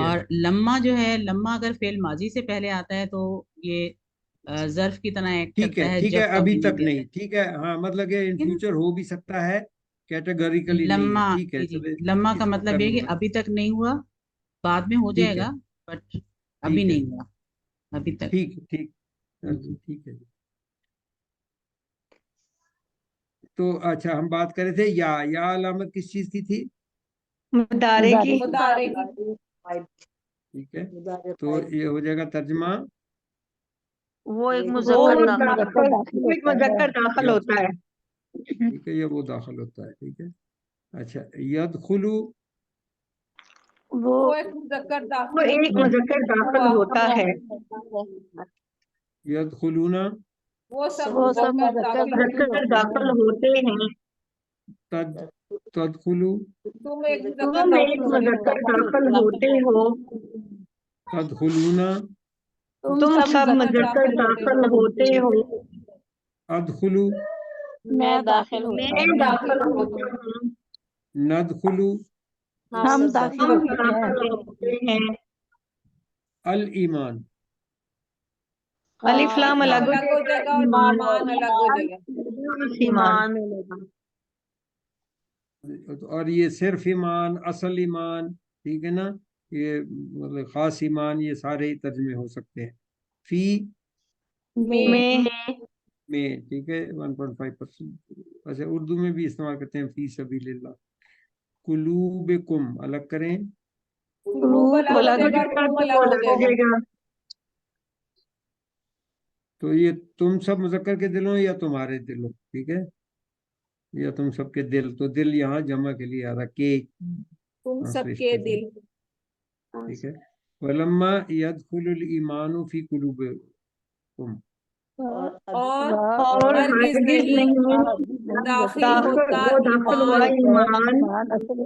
اور لما جو ہے, لما اگر فعل ماضی سے پہلے آتا ہے تو یہ ظرف کی طرح ایکٹ کرتا ہے ٹھیک ہے, جب کا ابھی میننگ تک دیتا نہیں. ٹھیک ہے, ہاں مطلب کہ ان فیوچر ہو بھی سکتا ہے, کیٹیگوریکلی نہیں ہے. لما, ٹھیک ہے, جی لما کا مطلب یہ کہ ابھی تک نہیں ہوا, بعد میں ہو جائے گا بٹ ابھی نہیں ہوا ابھی تک. ٹھیک ٹھیک ٹھیک ہے. تو اچھا ہم بات کر رہے تھے یا علامت کس چیز کی تھی؟ مضارع کی. ٹھیک ہے, تو یہ ہو جائے گا ترجمہ وہ ایک مذکر داخل ہوتا ہے. ٹھیک ہے, یہ وہ داخل ہوتا ہے. ٹھیک ہے, اچھا یدخلو وہ ایک مذکر داخل ہوتا ہے. یدخلون وہ سب مذکر داخل ہوتے ہیں. تدخلو تم ایک مذکر داخل ہوتے ہو. تدخلون تم سب مذکر داخل ہوتے ہو. ادخلو میں داخل ہوتا ہوں. ندخلو ہم داخل ہوتے ہیں. الایمان الف لام الگ ہو جائے گا اور ایمان الگ ہو جائے گا. ایمان ملے گا. اور یہ صرف ایمان، اصل ایمان، ٹھیک ہے نا، یہ مطلب خاص ایمان، یہ سارے ہی ترجمے ہو سکتے ہیں. فی میں، ٹھیک ہے، 1.5%. اچھا اردو میں بھی استعمال کرتے ہیں فی سبیل اللہ. قلوبکم الگ کریں. قلوب الگ ہو جائے گا، قوم الگ ہو جائے گا. تو یہ تم سب مذکر کے دلوں یا تمہارے دلوں، ٹھیک ہے، یا تم سب کے دل. تو دل یہاں جمع کے لیے آ رہا کہ تم سب کے دل. ٹھیک ہے. ولما يدخل الایمان فی قلوبکم، اور ہرگز نہیں داخل ہوتا ایمان اصل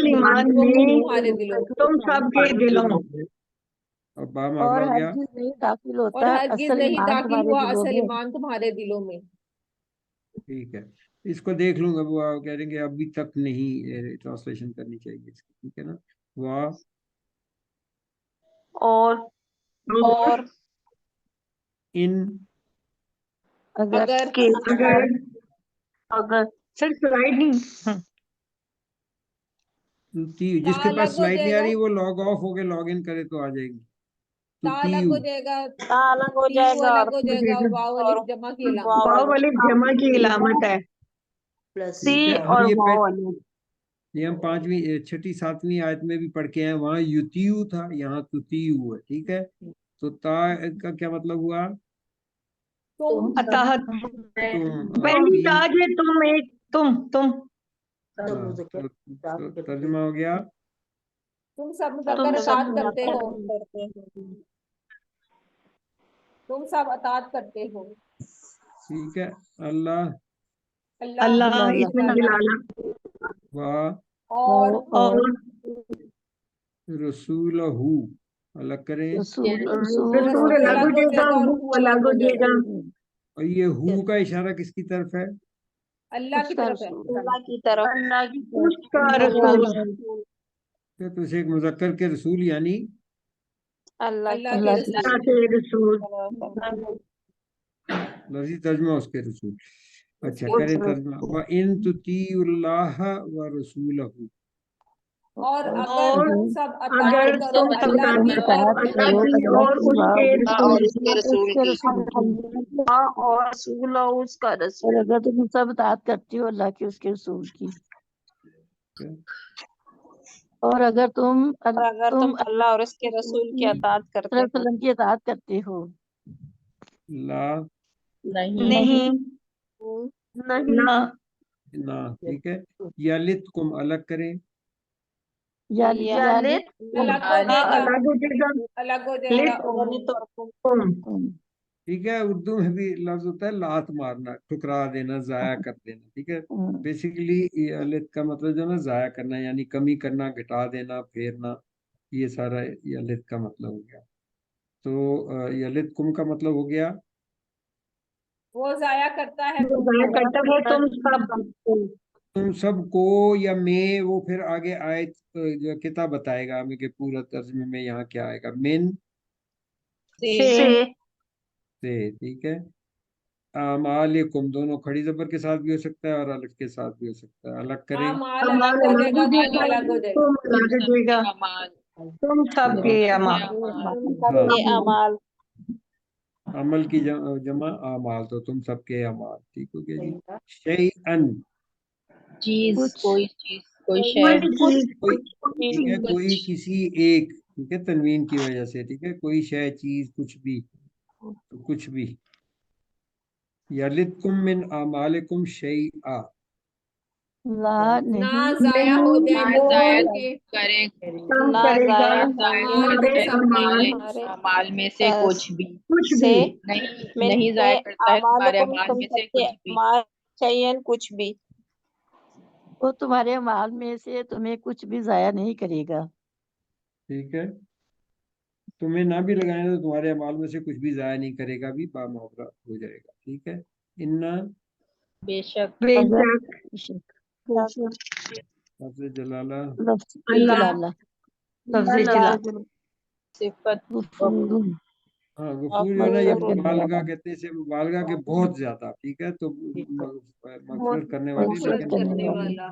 ایمان میں تمہارے دلوں میں. تم سب کے دلوں. اور با اور معاملہ ہو گیا. ہرگز نہیں داخل اور ہوتا ہرگز اصل نہیں ایمان داخل تمہارے ہوا دلوں اصل میں. ایمان تمہارے دلوں میں. ٹھیک ہے، اس کو دیکھ لوں گا. وہ کہہ رہیں گے ابھی تک نہیں ٹرانسلیشن کرنی چاہیے اس کی، ٹھیک ہے نا. واہ اور ان اگر اگر سر سلائڈ نہیں. جس کے تا پاس الگ ہو سلائڈ نہیں جائے آ گا، رہی وہ لاگ آف ہو کے لاگ ان کرے تو آ جائے گی. تا الگ ہو جائے گا، تا الگ ہو جائے تیو گا الگ ہو جائے گا، اور واو الف جمع کی علامت. واو الف جمع کی علامت ہے. پلس سی ٹھیک ہے. اور یہ واو الف. یہ ہم 5ویں 6ٹھی 7ویں آیت میں بھی پڑھ کے ہیں. وہاں یتیو تھا، یہاں تتیو ہے. ٹھیک ہے. تو تا کا کیا مطلب ہوا؟ تم اطاعت. تم. پہلی تاج ہے تم، ایک تم. تو ترجمہ ہو گیا تم سب مذکر اطاعت کرتے ہو. تم سب اطاعت کرتے ہو. ٹھیک ہے. اللہ اللہ اس میں جلالہ. و اور رسولہ الگ کریں. رسول رسول الگ ہو جائے گا، وہ الگ ہو جائے گا. اور یہ ہو کا اشارہ کس کی طرف ہے؟ اللہ کی طرف ہے. اللہ کی طرف. اس کا رسول. تو اسے ایک مذکر کے رسول یعنی اللہ اللہ کی کے اللہ رسول. کے رسول. لفظی ترجمہ اس کے رسول. اچھا کریں ترجمہ. وَإِن تُطِيعُوا اللَّهَ وَرَسُولَهُ، اور اگر اور تم سب اگر اطاعت کرو تم سب اللہ کی اور اللہ کی اور اس کے رسول کی. اللہ اور رسول اور اس کا رسول. اور اگر تم سب اطاعت کرتی ہو اللہ کی اس کے رسول کی. اور اگر تم اللہ اور اس کے رسول کی اطاعت کرتے صلی اللہ علیہ ہو. وسلم کی اطاعت کرتے ہو. لا نہیں نہ. نہ. ٹھیک ہے. یلدکم الگ کریں. الگ ہو جائے گا، الگ ہو جائے گا. الگ ہو جائے گا. تم. ٹھیک ہے. اردو میں بھی لفظ ہوتا ہے لات مارنا، ٹھکرا دینا، ضائع کر دینا. ٹھیک ہے. بیسیکلی یلد کا مطلب جو ہے نا ضائع کرنا، یعنی کمی کرنا، گھٹا دینا، پھیرنا، یہ سارا یلد کا مطلب ہو گیا. تو یلدکم کا مطلب ہو گیا وہ ضائع کرتا ہے تم ضائع کو. کرتا ہے تم سب. تم سب کو، یا میں، وہ پھر آگے آیت جو کتاب بتائے گا ہمیں کہ پورا ترجمے میں یہاں کیا آئے گا. من سے. ٹھیک ہے. اعمالکم دونوں کھڑی زبر کے ساتھ بھی ہو سکتا ہے اور الف کے ساتھ بھی ہو سکتا ہے. الگ کریں. اعمال الگ ہو جائے گا، تم الگ ہو جائے گا. تم الگ ہو جائے گا. تم سب کے اعمال. یہ اعمال. عمل کی جمع اعمال، تو تم سب کے اعمال. ٹھیک ہو گیا جی. شیئن کوئی چیز کوئی ٹھیک ہے. کوئی کسی ایک، ٹھیک ہے، تنوین کی وجہ سے. ٹھیک ہے. کوئی شے، چیز، کچھ بھی. تو کچھ بھی. یلدکم من اعمالکم شیئا. لا نہ نہیں ضائع ہو جائے وہ کہ کم نہ کرے گا ضائع ہمارے اعمال اعمال میں سے کچھ بھی. کچھ بھی. نہیں ضائع کرتا ہے تمہارے اعمال میں سے کچھ بھی. چین کچھ بھی. وہ تمہارے اعمال میں سے تمہیں کچھ بھی ضائع نہیں کرے گا. ٹھیک ہے. تمہیں نہ بھی لگائیں تو تمہارے اعمال میں سے کچھ بھی ضائع نہیں کرے گا، بھی با محاورہ ہو جائے گا. ٹھیک ہے. انا بے شک بے اگر شک لفظ جلالہ لفظ اللہ جلالہ لفظ جلال. صفت غفور हाँ गफूर जो है ना, ये मगफरत करने मुबालगा वाला, कहते हैं इसे, मुबालगा के बहुत ज्यादा, ठीक है, तो मगफरत करने वाली, मगफरत मगफरत लेकिन करने करने वाली। वाला,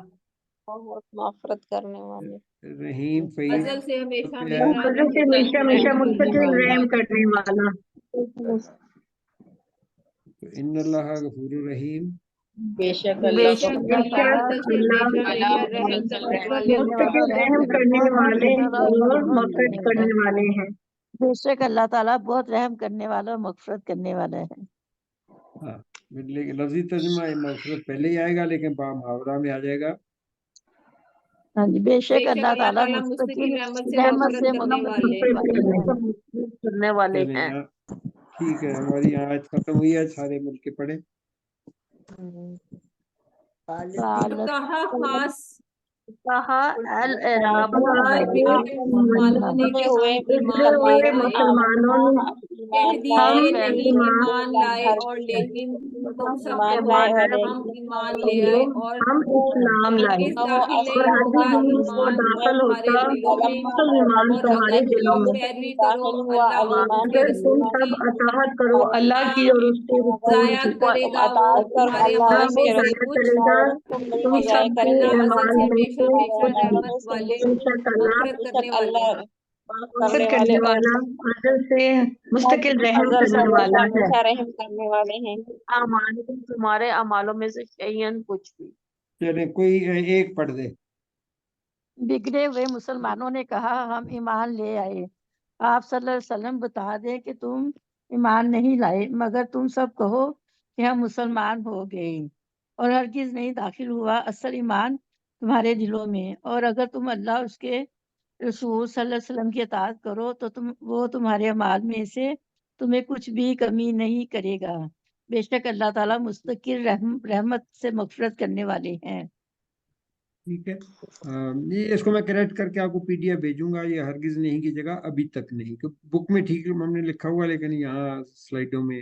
बहुत माफरत करने वाले। रहीम फईद अजल से हमेशा पे है। हमेशा फजल से हमेशा हमेशा मुस्तकिल रहम करने वाला। तो इन्नल्लाह गफूरुर रहीम, बेशक बेशक अल्लाह अल्लाह अजल से हमेशा हमेशा रहम मुस्तकिल करने वाले मुस्तकिल रहम करने वाले और मगफिरत करने वाले हैं। बेशक अल्लाह ताला बहुत रहम करने वाला और मगफरत करने वाला है। हाँ, लेकिन लफ्जी तर्जुमा मगफरत पहले ही आएगा, लेकिन मुहावरा में आ जाएगा। हाँ जी, बेशक बेशक अल्लाह अल्लाह ताला ताला मुस्तकिल मुस्तकिल रहमत से रहमत मगफरत से करने वाले मगफरत करने वाले चलें हैं। यहाँ, ठीक है, हमारी यहाँ आज खत्म हुई है, सारे मिलके पढ़े। कहा खास कहा अल एराब बिगड़े मुसलमानों ने कि हुए हम बिगड़े ईमान ले हुए आए, मुसलमानों ने कह ईमान दीजिए लाए, कह नहीं दीजिए ईमान लाए, और लेकिन तुम सब ईमान कहो लाए और हम लेकिन ईमान ले आए, और हम इस्लाम लाए, हरगिज कहो दाखिल नहीं और होगा हरगिज नहीं वो ईमान दाखिल तुम्हारे होता दिलों में, असल ईमान और तुम्हारे अगर दिलों तुम में। पैरवी करो दाखिल हुआ अल्लाह और अलीमान उसके अगर तुम रसूल सब की, अताहत करो अल्लाह की और उसके रसूल जाया की, करेगा तुम वो अताअत करो तुम्हारे अल्लाह और अमाल अल्लाह वो में उसके से जाया रसूल कुछ, करेगा तुम तुम्हारे सब के अल्लाह अज़ल ईमान से में हमेशा से हमेशा कुछ। रहमत वाले बेशक अल्लाह मग़फ़िरत बेशक करने वाले अल्लाह हैं। माफ मगफिरत करने वाले करने और वाला अजल से मुस्तकिल रहम अज़ल से करने हमेशा वाला है। हमेशा रहम करने वाले हैं। तुम्हारे अमालों में से शैयन कुछ भी। चलें, कोई एक पढ़ दे। बिगड़े हुए मुसलमानों ने कहा हम ईमान ले आए। आप सल्लल्लाहु अलैहि वसल्लम बता दें कि तुम ईमान नहीं लाए, मगर तुम सब कहो कि हम मुसलमान हो गए, और हरगिज नहीं दाखिल हुआ असल ईमान तुम्हारे दिलों में, और अगर तुम अल्लाह उसके रसूल सल्लल्लाहु अलैहि वसल्लम की अताअत करो तो वो तुम्हारे अमाल में से तुम्हें कुछ भी कमी नहीं करेगा। बेशक अल्लाह ताला मुस्तकिल रहमत से मगफिरत करने वाले हैं। ठीक है, ये इसको मैं करेक्ट करके आपको पीडीएफ भेजूंगा, ये हरगिज नहीं की जगह अभी तक नहीं, क्योंकि बुक में ठीक हमने लिखा हुआ, लेकिन यहाँ स्लाइडों में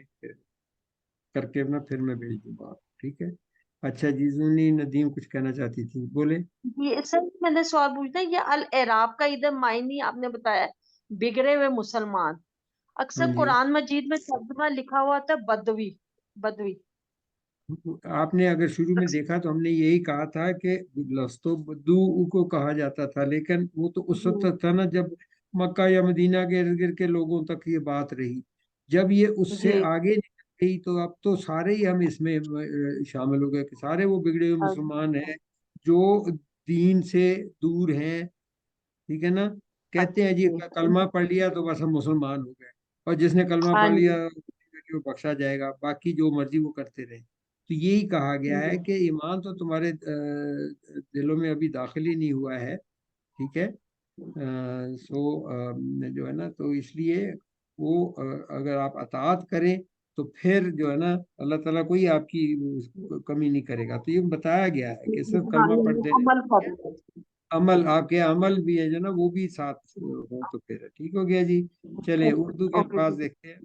करके ना फिर मैं भेज दूंगा, ठीक है। अच्छा जी, जूनी नदीम कुछ कहना चाहती थी, बोले। ये सर मैंने सवाल पूछना, ये अल एराब का इधर मायने आपने बताया बिगड़े हुए मुसलमान, हाँ अक्सर जी, कुरान मजीद में तर्जुमा लिखा हुआ था बदवी, बदवी। आपने अगर शुरू में अक्सर देखा तो हमने यही कहा था कि लस्तो बद्दू को कहा जाता था, लेकिन वो तो उस वक्त तक था ना जब मक्का या मदीना के इर्द गिर्द के लोगों तक ये बात रही। जब ये उससे जी आगे निकल गई तो अब तो सारे ही हम इसमें शामिल हो गए कि सारे वो बिगड़े हुए मुसलमान हैं जो दीन से दूर हैं, ठीक है ना। कहते हैं जी कलमा पढ़ लिया तो बस हम मुसलमान हो गए, और जिसने कलमा हाँ पढ़ लिया जी वो बख्शा जाएगा, बाकी जो मर्जी वो करते रहे। तो यही कहा गया है कि ईमान तो तुम्हारे दिलों में अभी दाखिल ही नहीं हुआ है, ठीक है। जो है ना, तो इसलिए वो अगर आप अताअत करें तो फिर जो है ना अल्लाह ताला कोई आपकी कमी नहीं करेगा। तो ये बताया गया है कि सिर्फ हाँ, कलमा पढ़ देने, अमल फर्ज है। अमल आपके अमल भी है जो ना वो भी साथ हो तो फिर ठीक हो गया जी। चले उर्दू के ओके अल्फाज जी। देखते हैं।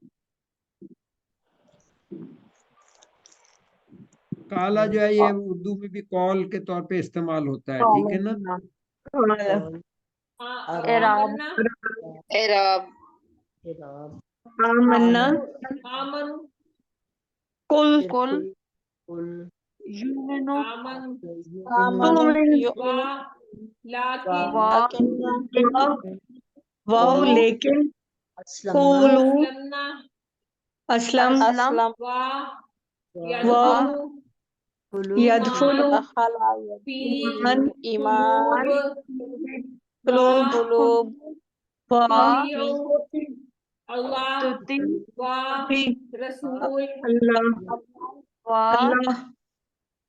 काला जो है ये उर्दू में भी कॉल के तौर पे इस्तेमाल होता है, ठीक है ना। एराब आमन्ना एराब आमन्ना आमन कुल कुल यूमिनु आमन आमनु वा युमिनु लाकिन वा लाकिन वाव लेकिन असलमना कुलू असलमना असलम असलम असलम वा वाव यदखुलु यदखुलु ईमान दखला फी ईमान ईमान कुलूब वा कुलूब कुलूब वा तुतियु अल्लाह तुति वा भी रसूल अल्लाह वा अल्लाह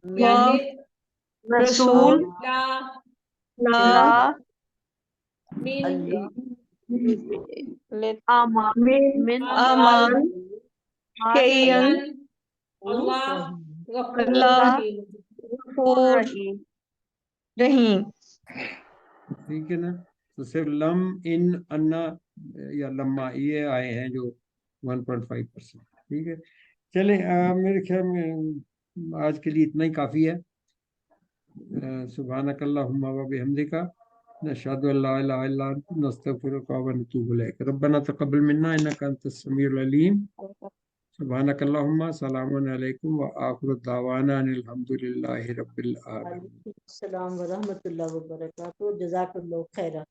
वा यालिद रसूल रसूल ला ला ला मिन लित आमा मिन मिन अमान अमान शैयन शैयन अल्लाह गफूर अल्लाह रहीम। गफूर रहीम। ठीक है ना। तो सिर्फ लम इन अन्ना या लम्मा ये आए हैं जो 1.5%, ठीक है। चले मेरे ख्याल में आज के लिए इतना ही काफ़ी है। सुब्हानकल्लाहुम्मा व बिहम्दिका نشهد أن لا إله إلا أنت نستغفرك ونتوب إليك ربنا تقبل منا إنك أنت السميع العليم سبحانك اللهم سلام علیکم وآخر دعوانا ان الحمد للہ رب العالمین. السلام ورحمۃ اللہ وبرکاتہ. جزاک اللہ خیرہ.